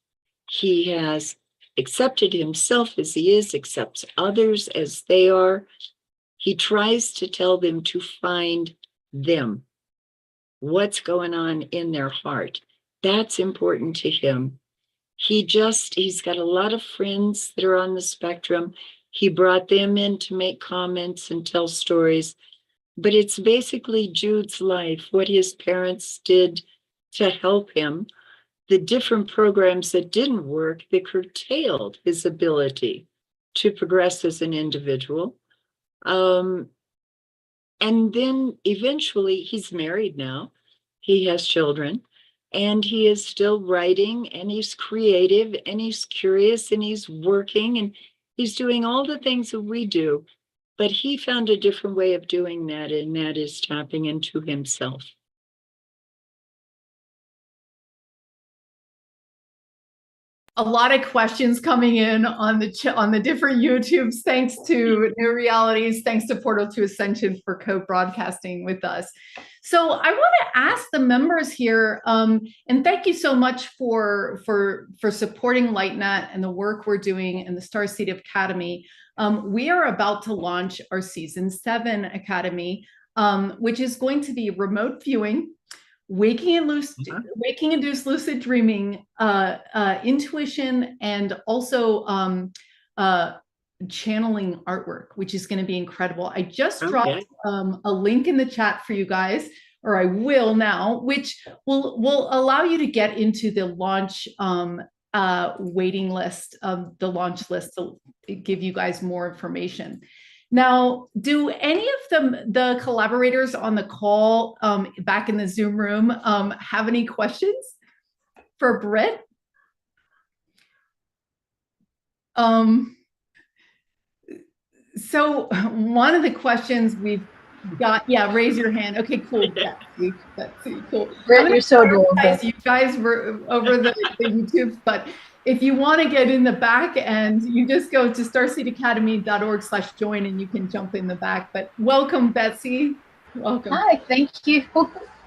Speaker 2: He has accepted himself as he is, accepts others as they are. He tries to tell them to find them, what's going on in their heart. That's important to him. He's got a lot of friends that are on the spectrum. He brought them in to make comments and tell stories. But it's basically Jude's life, what his parents did to help him, the different programs that didn't work that curtailed his ability to progress as an individual. And then eventually, he's married now. He has children, and he is still writing, and he's creative, and he's curious, and he's working, and he's doing all the things that we do. But he found a different way of doing that, and that is tapping into himself.
Speaker 1: A lot of questions coming in on the different YouTubes. Thanks to New Realities, thanks to Portal to Ascension for co-broadcasting with us. So I want to ask the members here, and thank you so much for supporting LightNet and the work we're doing in the Starseed Academy. We are about to launch our Season 7 Academy, which is going to be remote viewing, waking-induced lucid dreaming, intuition, and also channeling artwork, which is going to be incredible. I just dropped a link in the chat for you guys, or I will now, which will allow you to get into the launch waiting list, the launch list, to give you guys more information. Now, do any of the collaborators on the call back in the Zoom room have any questions for Brit? So one of the questions we've got, yeah, raise your hand. Okay, cool. Betsy, cool.
Speaker 3: Brit, you're so adorable.
Speaker 1: You guys were over the YouTube, but if you want to get in the back end, you just go to starseedacademy.org/join and you can jump in the back. But welcome, Betsy. Welcome.
Speaker 3: Hi, thank you.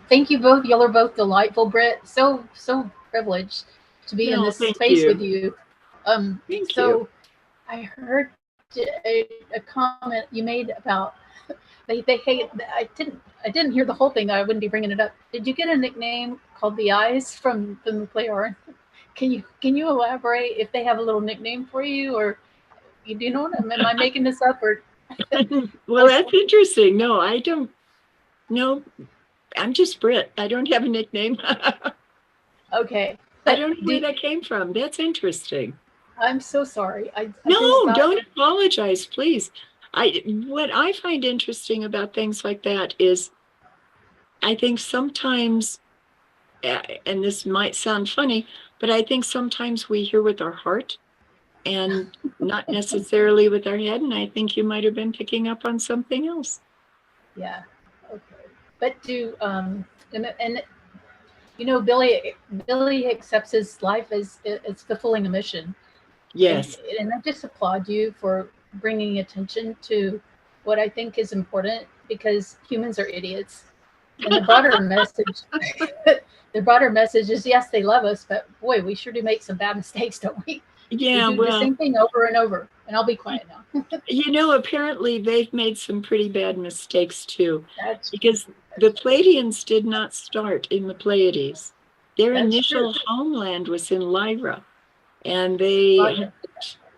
Speaker 3: Thank you both. Y'all are both delightful, Brit. So privileged to be in this space with you.
Speaker 2: Thank you.
Speaker 3: I heard a comment you made about they hate. I didn't hear the whole thing. I wouldn't be bringing it up. Did you get a nickname called the Eyes from the Pleiades? Can you elaborate if they have a little nickname for you, or you do know? Am I making this up, or?
Speaker 2: Well, that's interesting. No, I don't. No, I'm just Brit. I don't have a nickname.
Speaker 3: Okay.
Speaker 2: I don't know where that came from. That's interesting.
Speaker 3: I'm so sorry.
Speaker 2: No, don't apologize, please. What I find interesting about things like that is, I think sometimes, and this might sound funny, but I think sometimes we hear with our heart and not necessarily with our head. And I think you might have been picking up on something else.
Speaker 3: Yeah. Okay. But and you know, Billy accepts his life as it's fulfilling a mission.
Speaker 2: Yes.
Speaker 3: And I just applaud you for bringing attention to what I think is important, because humans are idiots. And the broader message is, yes, they love us, but boy, we sure do make some bad mistakes, don't we?
Speaker 2: Yeah,
Speaker 3: we do the same thing over and over. And I'll be quiet now.
Speaker 2: You know, apparently they've made some pretty bad mistakes too, because the Pleiadians did not start in the Pleiades. Their initial homeland was in Lyra, and they had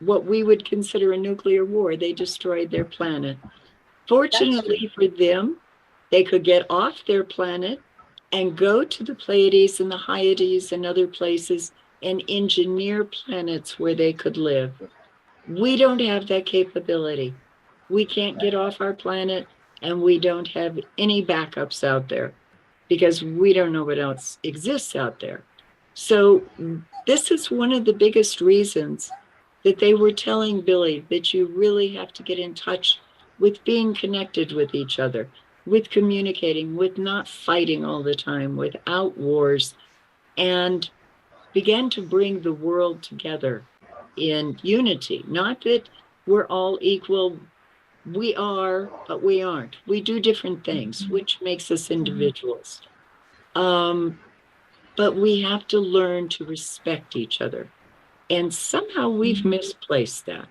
Speaker 2: what we would consider a nuclear war. They destroyed their planet. Fortunately for them, they could get off their planet and go to the Pleiades and the Hyades and other places and engineer planets where they could live. We don't have that capability. We can't get off our planet, and we don't have any backups out there because we don't know what else exists out there. So this is one of the biggest reasons that they were telling Billy that you really have to get in touch with being connected with each other, with communicating, with not fighting all the time, without wars, and began to bring the world together in unity. Not that we're all equal. We are, but we aren't. We do different things, which makes us individuals. But we have to learn to respect each other. And somehow we've misplaced that.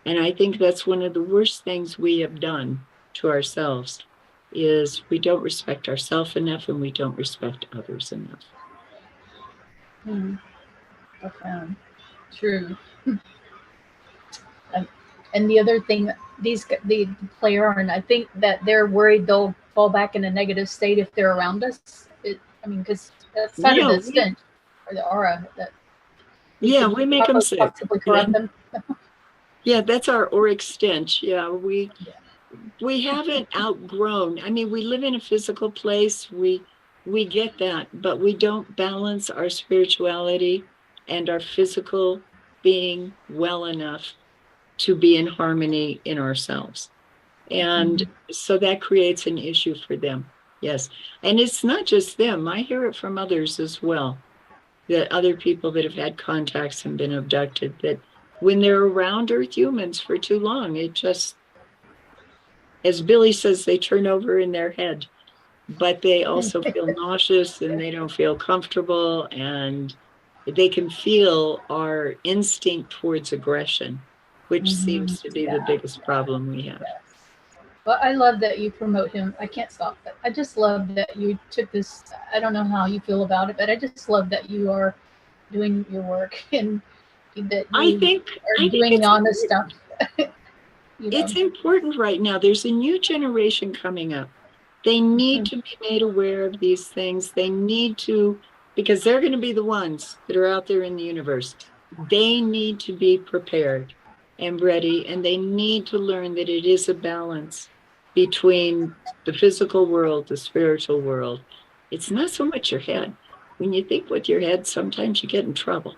Speaker 2: And I think that's one of the worst things we have done to ourselves, is we don't respect ourselves enough, and we don't respect others enough.
Speaker 3: Profound. True. And the other thing, the Pleiadians, I think that they're worried they'll fall back in a negative state if they're around us. Because that's kind of the stench or the aura that.
Speaker 2: Yeah, we make them sick.
Speaker 3: Possibly corrupt them.
Speaker 2: Yeah, that's our auric stench. Yeah, we haven't outgrown. I mean, we live in a physical place. We we get that, but we don't balance our spirituality and our physical being well enough to be in harmony in ourselves. And so that creates an issue for them. Yes. And it's not just them. I hear it from others as well, that other people that have had contacts and been abducted, that when they're around Earth humans for too long, it just, as Billy says, they turn over in their head, but they also feel nauseous and they don't feel comfortable, and they can feel our instinct towards aggression, which seems to be the biggest problem we have.
Speaker 3: Well, I love that you promote him. I can't stop it. I just love that you took this. I don't know how you feel about it, but I just love that you are doing your work and that you are doing honest stuff.
Speaker 2: It's important right now. There's a new generation coming up. They need to be made aware of these things. They need to, because they're going to be the ones that are out there in the universe. They need to be prepared and ready, and they need to learn that it is a balance between the physical world, the spiritual world. It's not so much your head. When you think with your head, sometimes you get in trouble.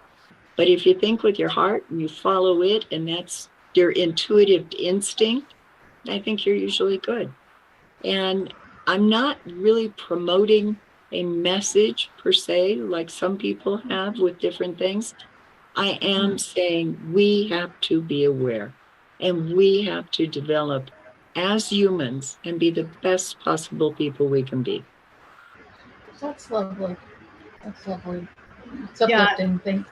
Speaker 2: But if you think with your heart and you follow it, and that's your intuitive instinct, I think you're usually good. And I'm not really promoting a message per se, like some people have with different things. I am saying we have to be aware, and we have to develop as humans and be the best possible people we can be.
Speaker 3: That's lovely. That's lovely. It's uplifting thing.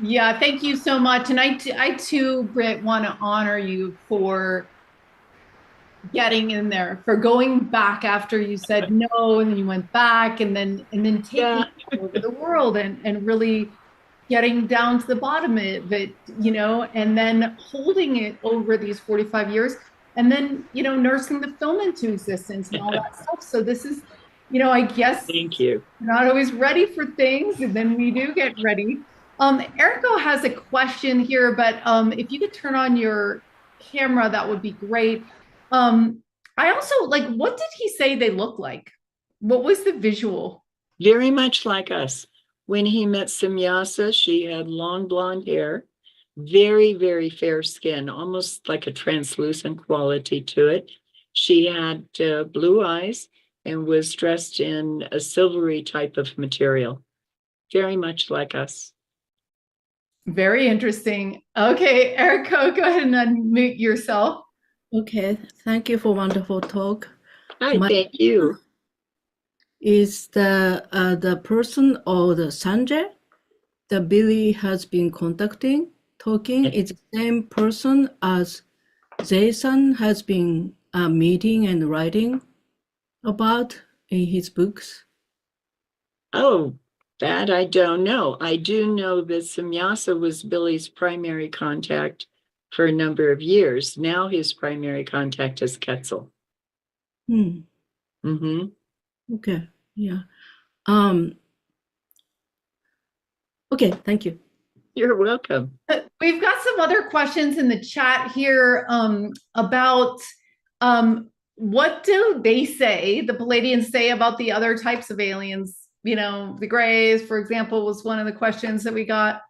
Speaker 1: Yeah, thank you so much. And I too, Brit, want to honor you for getting in there, for going back after you said no, and then you went back, and then taking over the world and really getting down to the bottom of it, and then holding it over these 45 years, and then, nursing the film into existence and all that stuff. So this is, I guess,
Speaker 2: thank you.
Speaker 1: We're not always ready for things, and then we do get ready. Erico has a question here, but if you could turn on your camera, that would be great. I also, what did he say they look like? What was the visual?
Speaker 2: Very much like us. When he met Simyasa, she had long blonde hair, very, very fair skin, almost like a translucent quality to it. She had blue eyes and was dressed in a silvery type of material, very much like us.
Speaker 1: Very interesting. Okay, Erico, go ahead and unmute yourself.
Speaker 4: Okay, thank you for wonderful talk.
Speaker 2: Hi, thank you.
Speaker 4: Is the person or the Sanjay that Billy has been talking, is the same person as Jason has been meeting and writing about in his books?
Speaker 2: Oh, that I don't know. I do know that Simyasa was Billy's primary contact for a number of years. Now his primary contact is Quetzal.
Speaker 4: Okay, yeah. Okay, thank you.
Speaker 2: You're welcome.
Speaker 1: We've got some other questions in the chat here about what do they say, the Pleiadians say about the other types of aliens? The Greys, for example, was one of the questions that we got.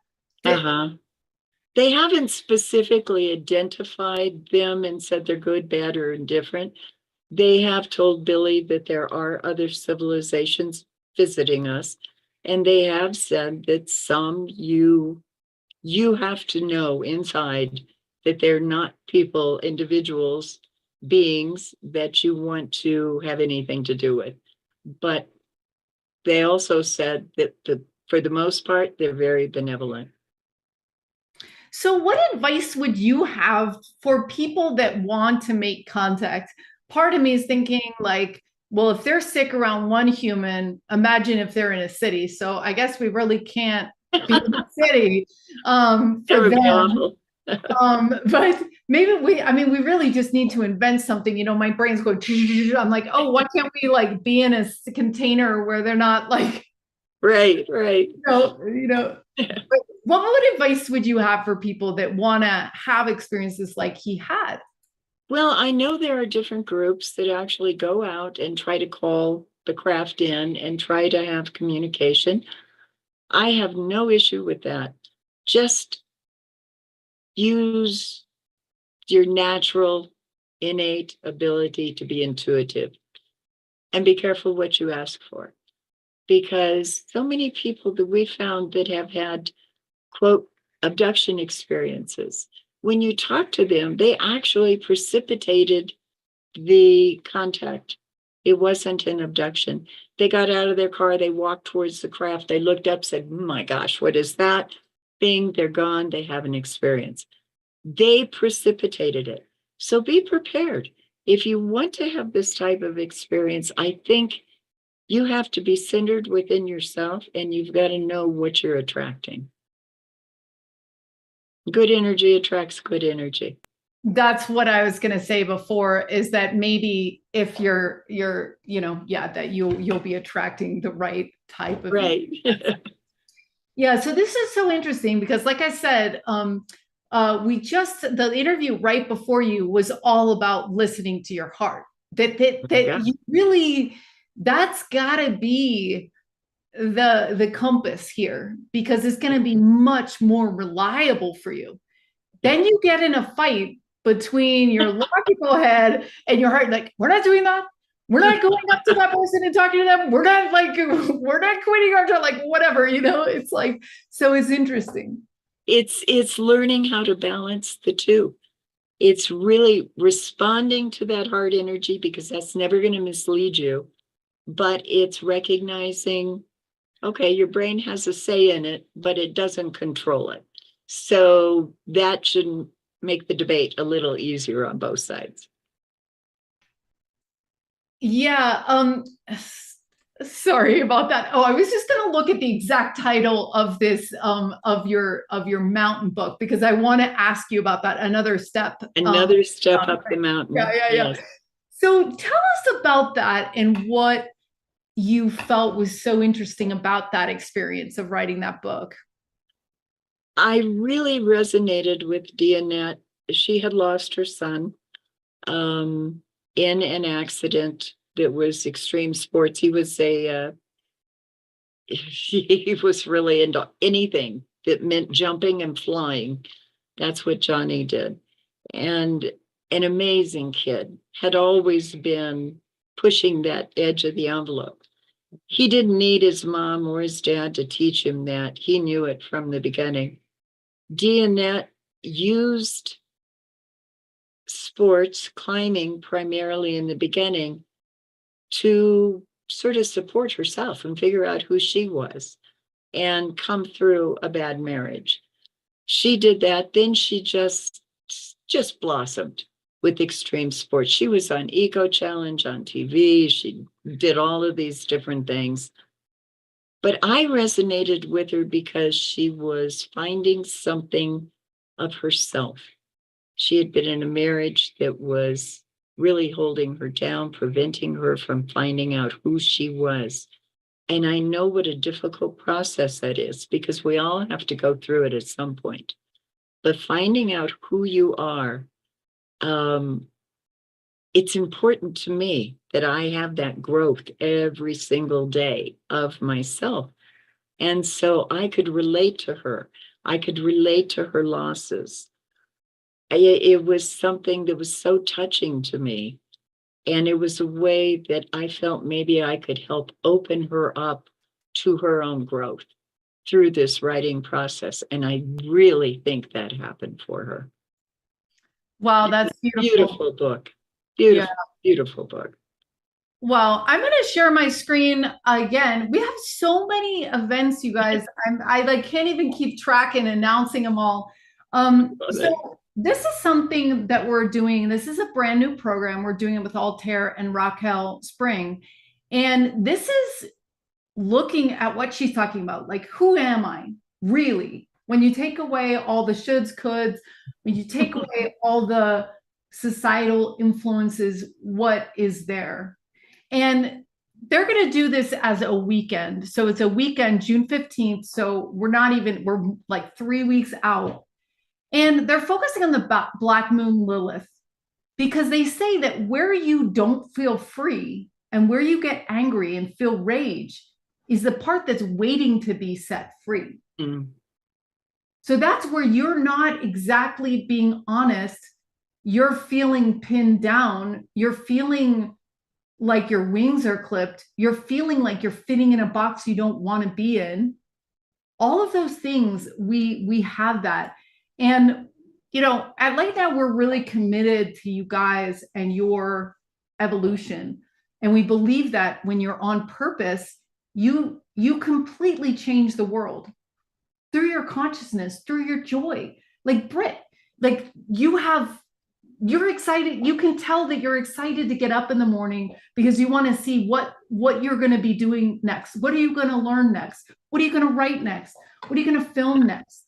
Speaker 2: They haven't specifically identified them and said they're good, bad, or indifferent. They have told Billy that there are other civilizations visiting us, and they have said that some you have to know inside that they're not people, individuals, beings that you want to have anything to do with. But they also said that for the most part, they're very benevolent.
Speaker 1: So what advice would you have for people that want to make contact? Part of me is thinking well, if they're sick around one human, imagine if they're in a city. So I guess we really can't be in the city for them. But maybe we really just need to invent something. My brain's going, I'm like, oh, why can't we be in a container where they're not
Speaker 2: Right.
Speaker 1: What advice would you have for people that want to have experiences like he had?
Speaker 2: Well, I know there are different groups that actually go out and try to call the craft in and try to have communication. I have no issue with that. Just use your natural, innate ability to be intuitive, and be careful what you ask for. Because so many people that we found that have had, quote, abduction experiences, when you talk to them, they actually precipitated the contact. It wasn't an abduction. They got out of their car, they walked towards the craft, they looked up, said, oh my gosh, what is that? Bing, they're gone, they have an experience. They precipitated it. So be prepared. If you want to have this type of experience, I think you have to be centered within yourself, and you've got to know what you're attracting. Good energy attracts good energy.
Speaker 1: That's what I was going to say before, is that maybe if you're, that you'll be attracting the right type of.
Speaker 2: Right.
Speaker 1: Yeah. So this is so interesting because, like I said, the interview right before you was all about listening to your heart. You really, that's gotta be the compass here, because it's going to be much more reliable for you. Then you get in a fight between your logical head and your heart, like, we're not doing that. We're not going up to that person and talking to them. We're not quitting our job, like, whatever, it's like, so it's interesting.
Speaker 2: It's learning how to balance the two. It's really responding to that heart energy, because that's never going to mislead you. But it's recognizing, okay, your brain has a say in it, but it doesn't control it. So that should make the debate a little easier on both sides.
Speaker 1: Yeah. Sorry about that. Oh, I was just going to look at the exact title of this, of your mountain book, because I want to ask you about that. Another step.
Speaker 2: Another step up the mountain.
Speaker 1: Yeah.
Speaker 2: Yes.
Speaker 1: So tell us about that and what you felt was so interesting about that experience of writing that book.
Speaker 2: I really resonated with Dianette. She had lost her son in an accident that was extreme sports. He was he was really into anything that meant jumping and flying. That's what Johnny did. And an amazing kid, had always been pushing that edge of the envelope. He didn't need his mom or his dad to teach him that. He knew it from the beginning. Dianette used sports, climbing primarily in the beginning, to sort of support herself and figure out who she was and come through a bad marriage. She did that. Then she just blossomed with extreme sports. She was on Eco Challenge on TV. She did all of these different things. But I resonated with her because she was finding something of herself. She had been in a marriage that was really holding her down, preventing her from finding out who she was. And I know what a difficult process that is, because we all have to go through it at some point. But finding out who you are, it's important to me that I have that growth every single day of myself. And so I could relate to her. I could relate to her losses. It was something that was so touching to me. And it was a way that I felt maybe I could help open her up to her own growth through this writing process. And I really think that happened for her.
Speaker 1: Wow, that's beautiful.
Speaker 2: Beautiful book. Beautiful book.
Speaker 1: Well, I'm going to share my screen again. We have so many events, you guys. I can't even keep track and announcing them all. So this is something that we're doing. This is a brand new program. We're doing it with Altair and Raquel Spring. And this is looking at what she's talking about. Like, who am I really? When you take away all the shoulds, coulds, when you take away all the societal influences, what is there? And they're going to do this as a weekend. So it's a weekend, June 15th. So we're like 3 weeks out. And they're focusing on the Black Moon Lilith, because they say that where you don't feel free and where you get angry and feel rage is the part that's waiting to be set free.
Speaker 2: Mm.
Speaker 1: So that's where you're not exactly being honest. You're feeling pinned down. You're feeling like your wings are clipped. You're feeling like you're fitting in a box you don't want to be in. All of those things, we have that. And, you know, at Light Now, we're really committed to you guys and your evolution. And we believe that when you're on purpose, you completely change the world through your consciousness, through your joy. Like Brit, like you're excited. You can tell that you're excited to get up in the morning because you want to see what you're going to be doing next. What are you going to learn next? What are you going to write next? What are you going to film next?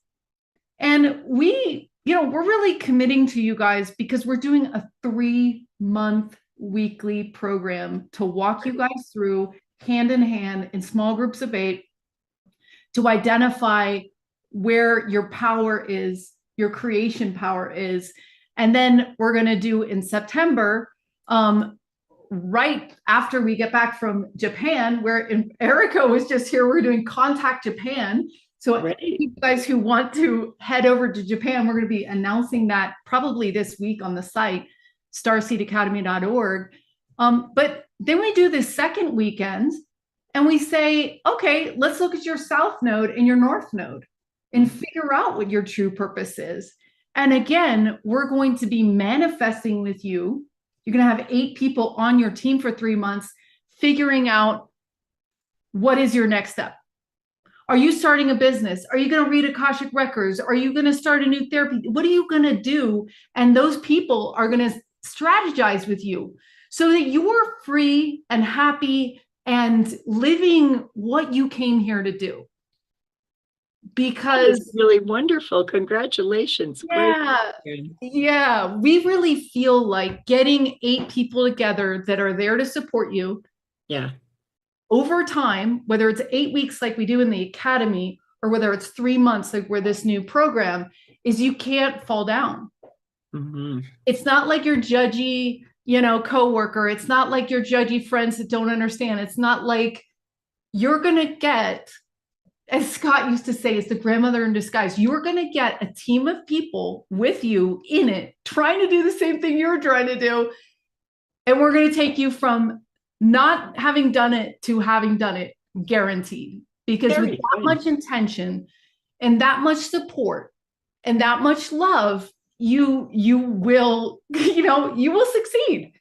Speaker 1: And we're really committing to you guys because we're doing a 3-month weekly program to walk you guys through hand in hand in small groups of 8 to identify where your power is, your creation power is. And then we're going to do in September, right after we get back from Japan, where Erica was just here, we're doing Contact Japan. So
Speaker 2: Right.
Speaker 1: you guys who want to head over to Japan, we're going to be announcing that probably this week on the site, starseedacademy.org. But then we do this second weekend and we say, okay, let's look at your South Node and your North Node and figure out what your true purpose is. And again, we're going to be manifesting with you. You're going to have 8 people on your team for 3 months, figuring out what is your next step. Are you starting a business? Are you going to read Akashic Records? Are you going to start a new therapy? What are you going to do? And those people are going to strategize with you so that you're free and happy and living what you came here to do. Because
Speaker 2: it's really wonderful. Congratulations.
Speaker 1: yeah,
Speaker 2: Great.
Speaker 1: yeah, we really feel like getting 8 people together that are there to support you.
Speaker 2: Yeah.
Speaker 1: Over time, whether it's 8 weeks like we do in the academy, or whether it's 3 months like we're this new program, is you can't fall down.
Speaker 2: Mm-hmm.
Speaker 1: It's not like your judgy, coworker. It's not like your judgy friends that don't understand. It's not like you're going to get, as Scott used to say, it's the grandmother in disguise. You're going to get a team of people with you in it, trying to do the same thing you're trying to do. And we're going to take you from not having done it to having done it, guaranteed. Because with that much intention and that much support and that much love, you will, you will succeed.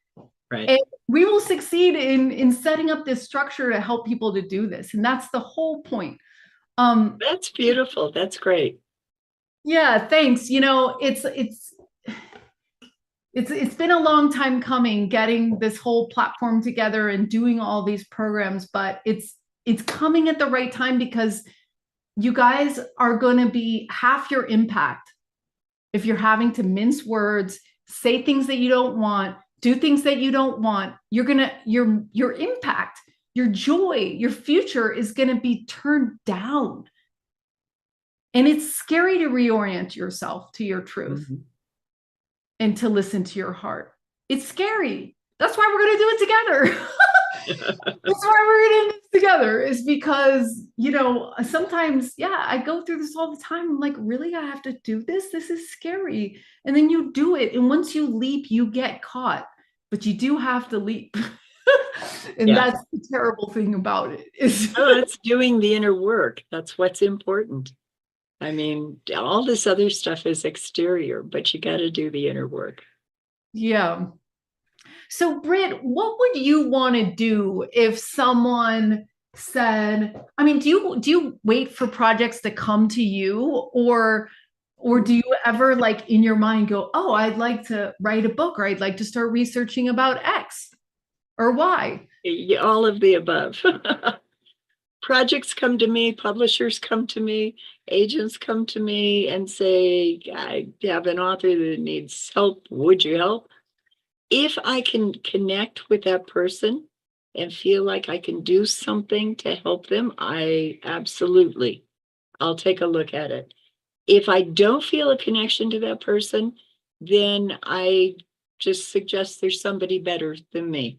Speaker 2: Right.
Speaker 1: And we will succeed in setting up this structure to help people to do this. And that's the whole point.
Speaker 2: That's beautiful. That's great.
Speaker 1: Yeah, thanks. It's been a long time coming getting this whole platform together and doing all these programs, but it's coming at the right time because you guys are going to be half your impact if you're having to mince words, say things that you don't want, do things that you don't want. Your impact, your joy, your future is going to be turned down. And it's scary to reorient yourself to your truth. Mm-hmm. And to listen to your heart. It's scary. That's why we're going to do it together. That's why we're going to do this together, is because, sometimes, I go through this all the time. I'm like, really? I have to do this? This is scary. And then you do it. And once you leap, you get caught. But you do have to leap. And that's the terrible thing about it.
Speaker 2: It's doing the inner work. That's what's important. I mean, all this other stuff is exterior, but you got to do the inner work.
Speaker 1: Yeah. So, Brit, what would you want to do if someone said, do you wait for projects to come to you, or do you ever, like, in your mind go, oh, I'd like to write a book, or I'd like to start researching about X or Y?
Speaker 2: All of the above. Projects come to me, publishers come to me, agents come to me and say, I have an author that needs help. Would you help? If I can connect with that person and feel like I can do something to help them, I'll take a look at it. If I don't feel a connection to that person, then I just suggest there's somebody better than me.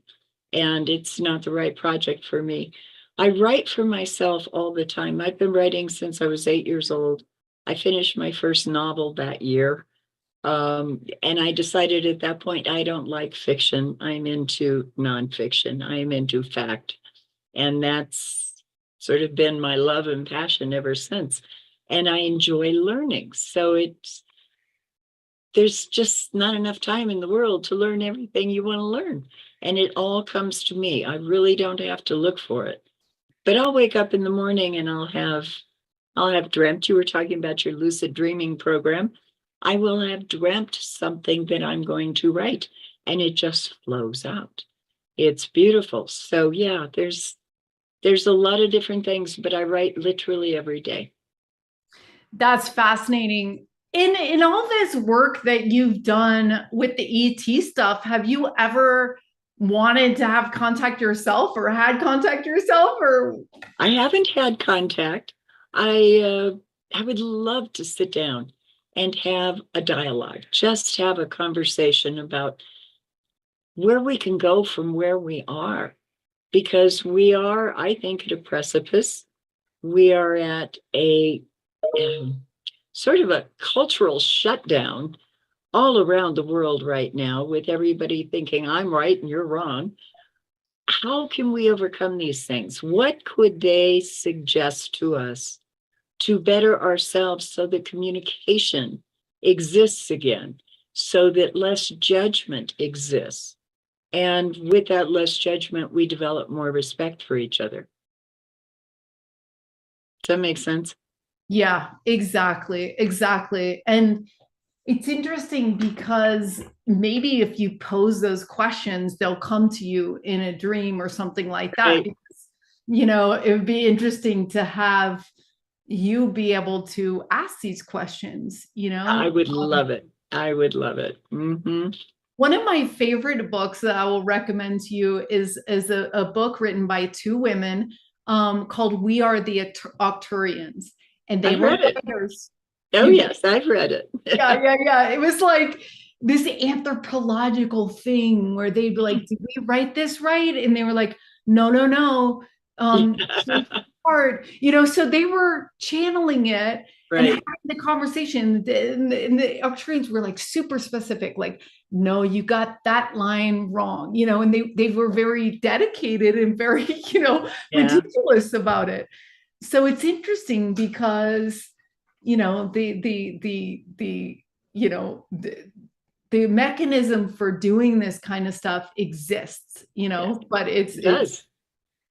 Speaker 2: and it's not the right project for me. I write for myself all the time. I've been writing since I was 8 years old. I finished my first novel that year. And I decided at that point, I don't like fiction. I'm into nonfiction. I'm into fact. And that's sort of been my love and passion ever since. And I enjoy learning. So there's just not enough time in the world to learn everything you want to learn. And it all comes to me. I really don't have to look for it. But I'll wake up in the morning and I'll have dreamt. You were talking about your lucid dreaming program. I will have dreamt something that I'm going to write, and it just flows out. It's beautiful. So yeah, there's a lot of different things, but I write literally every day.
Speaker 1: That's fascinating. In all this work that you've done with the ET stuff, have you ever wanted to have contact yourself or had contact yourself? Or
Speaker 2: I haven't had contact. I would love to sit down and have a dialogue, just have a conversation about where we can go from where we are, because we are, I think, at a precipice. We are at a sort of a cultural shutdown all around the world right now, with everybody thinking I'm right and you're wrong. How can we overcome these things? What could they suggest to us to better ourselves so that communication exists again, so that less judgment exists? And with that less judgment, we develop more respect for each other. Does that make sense?
Speaker 1: yeah, exactly. And it's interesting because maybe if you pose those questions, they'll come to you in a dream or something like that.
Speaker 2: Right.
Speaker 1: Because, it would be interesting to have you be able to ask these questions,
Speaker 2: I would love it. I would love it. Mm-hmm.
Speaker 1: One of my favorite books that I will recommend to you is a book written by two women called We Are the Octurians. And they
Speaker 2: I've
Speaker 1: were
Speaker 2: read it.
Speaker 1: writers.
Speaker 2: Oh, yes, I've read it.
Speaker 1: Yeah. It was like this anthropological thing where they'd be like, did we write this right? And they were like, no. Part, so they were channeling it and
Speaker 2: Right.
Speaker 1: having the conversation. And the Arcturians were like super specific, like, no, you got that line wrong, and they were very dedicated and very,
Speaker 2: Yeah.
Speaker 1: ridiculous about it. So it's interesting because, the mechanism for doing this kind of stuff exists,
Speaker 2: Yes,
Speaker 1: but
Speaker 2: it does.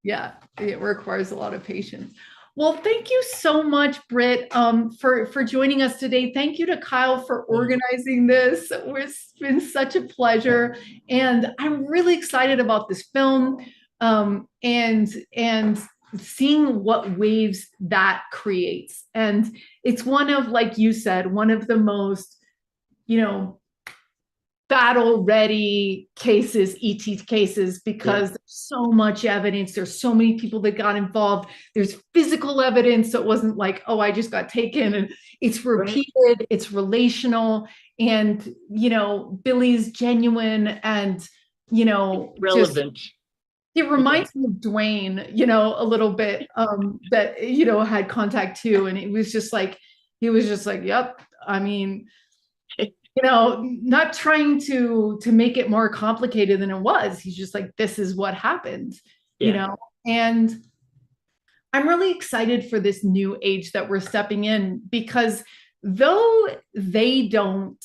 Speaker 1: yeah, it requires a lot of patience. Well, thank you so much, Brit, for joining us today. Thank you to Kyle for organizing this. It's been such a pleasure, and I'm really excited about this film, and seeing what waves that creates. And it's one of, like you said, one of the most, battle ready cases, ET cases, because there's so much evidence. There's so many people that got involved. There's physical evidence. So it wasn't like, oh, I just got taken. And it's repeated, it's relational. And, Billy's genuine and,
Speaker 2: relevant.
Speaker 1: It reminds me of Dwayne, a little bit, that, had contact too. And it was just like, he was just like, yep. I mean, not trying to make it more complicated than it was. He's just like, this is what happened, and I'm really excited for this new age that we're stepping in, because though they don't,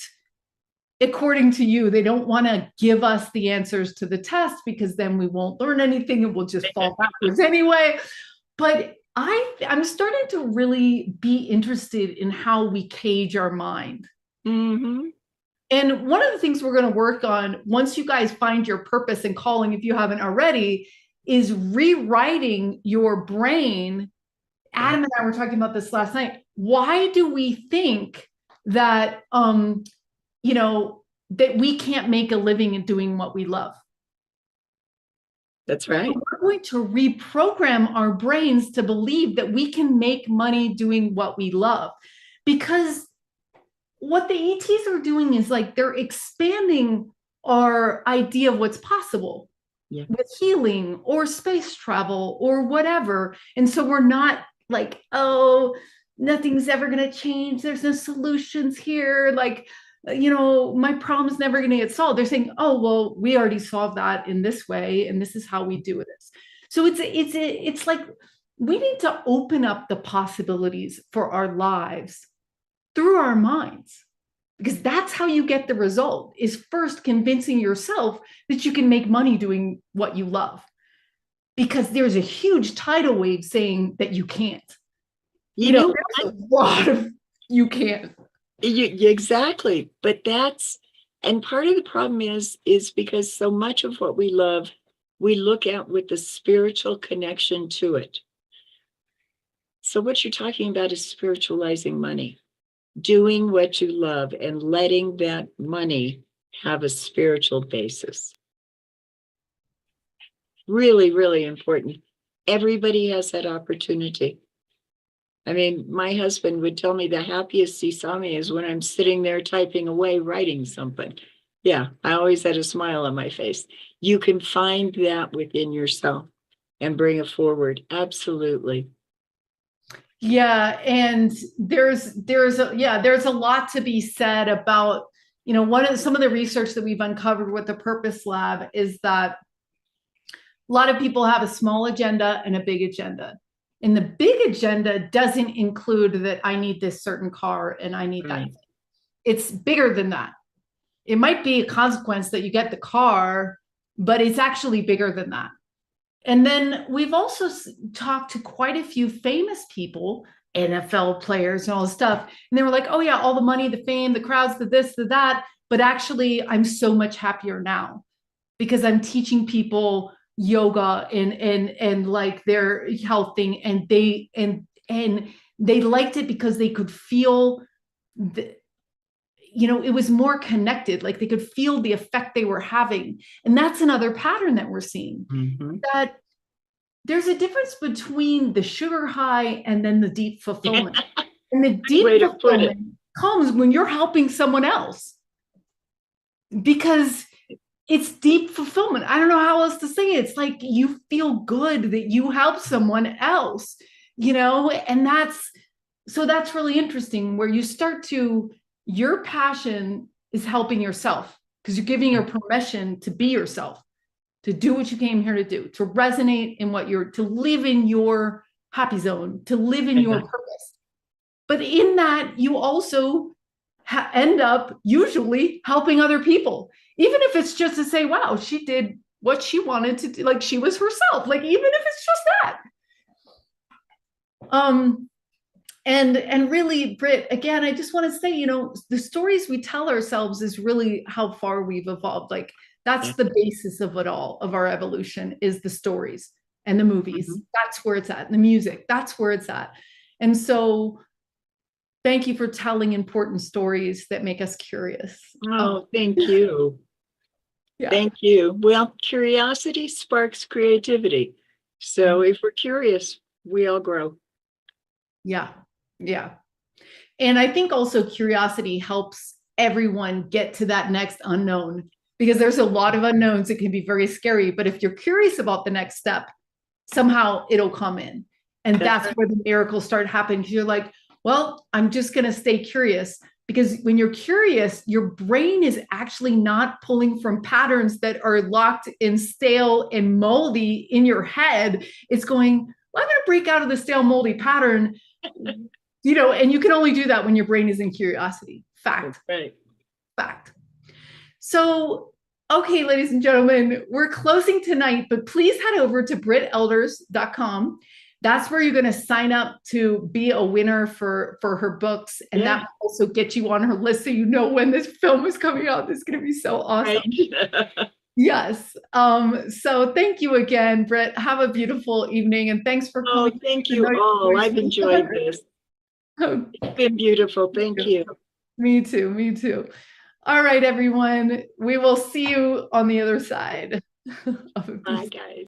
Speaker 1: according to you, they don't want to give us the answers to the test, because then we won't learn anything and we'll just fall backwards anyway. But I'm starting to really be interested in how we cage our mind.
Speaker 2: Mm-hmm.
Speaker 1: And one of the things we're going to work on, once you guys find your purpose and calling, if you haven't already, is rewriting your brain. Adam and I were talking about this last night. Why do we think that, that we can't make a living in doing what we love?
Speaker 2: That's right.
Speaker 1: So we're going to reprogram our brains to believe that we can make money doing what we love, because what the ETs are doing is like they're expanding our idea of what's possible.
Speaker 2: Yeah.
Speaker 1: with healing or space travel or whatever. And so we're not like, oh, nothing's ever going to change. There's no solutions here. Like, my problem's never going to get solved. They're saying, oh, well, we already solved that in this way, and this is how we do this. So it's like we need to open up the possibilities for our lives through our minds, because that's how you get the result, is first convincing yourself that you can make money doing what you love, because there's a huge tidal wave saying that you can't. There's a lot of you can't.
Speaker 2: Exactly. But and part of the problem is because so much of what we love, we look at with the spiritual connection to it. So what you're talking about is spiritualizing money, doing what you love and letting that money have a spiritual basis. Really, really important. Everybody has that opportunity. I mean, my husband would tell me the happiest he saw me is when I'm sitting there typing away, writing something. Yeah, I always had a smile on my face. You can find that within yourself and bring it forward. Absolutely.
Speaker 1: Yeah, and there's a lot to be said about, some of the research that we've uncovered with the Purpose Lab is that a lot of people have a small agenda and a big agenda. And the big agenda doesn't include that I need this certain car and I need that. It's bigger than that. It might be a consequence that you get the car, but it's actually bigger than that. And then we've also talked to quite a few famous people, NFL players and all this stuff. And they were like, oh yeah, all the money, the fame, the crowds, the this, the that. But actually, I'm so much happier now because I'm teaching people yoga and like their health thing. And they liked it because they could feel it was more connected, like they could feel the effect they were having. And that's another pattern that we're seeing, that there's a difference between the sugar high and then the deep fulfillment. And the deep fulfillment comes when you're helping someone else, because it's deep fulfillment. I don't know how else to say it. It's like you feel good that you help someone else, and that's really interesting, where you start to, your passion is helping yourself because you're giving your permission to be yourself, to do what you came here to do, to resonate in to live in your happy zone, to live in your purpose. But in that, you also end up usually helping other people, even if it's just to say, wow, she did what she wanted to do. Like she was herself, like, even if it's just that. And really, Brit, again, I just want to say, the stories we tell ourselves is really how far we've evolved. Like that's the basis of it all, of our evolution, is the stories and the movies. That's where it's at. And the music, that's where it's at. And so thank you for telling important stories that make us curious.
Speaker 2: Oh, thank you. Thank you. Well, curiosity sparks creativity. So if we're curious, we all grow. Yeah.
Speaker 1: And I think also curiosity helps everyone get to that next unknown, because there's a lot of unknowns that can be very scary. But if you're curious about the next step, somehow it'll come in. And that's where the miracles start happening. You're like, well, I'm just going to stay curious. Because when you're curious, your brain is actually not pulling from patterns that are locked and stale and moldy in your head. It's going, well, I'm going to break out of the stale, moldy pattern. And you can only do that when your brain is in curiosity. Fact.
Speaker 2: Right.
Speaker 1: Fact. So, okay, ladies and gentlemen, we're closing tonight, but please head over to britelders.com. That's where you're going to sign up to be a winner for her books. And that will also get you on her list, so you know when this film is coming out. This is going to be so awesome. Right. Yes. So thank you again, Brit. Have a beautiful evening. And thanks for coming.
Speaker 2: Thank you all. I've enjoyed this. It's been beautiful. Thank you.
Speaker 1: Me too. All right, everyone. We will see you on the other side.
Speaker 2: Bye, guys.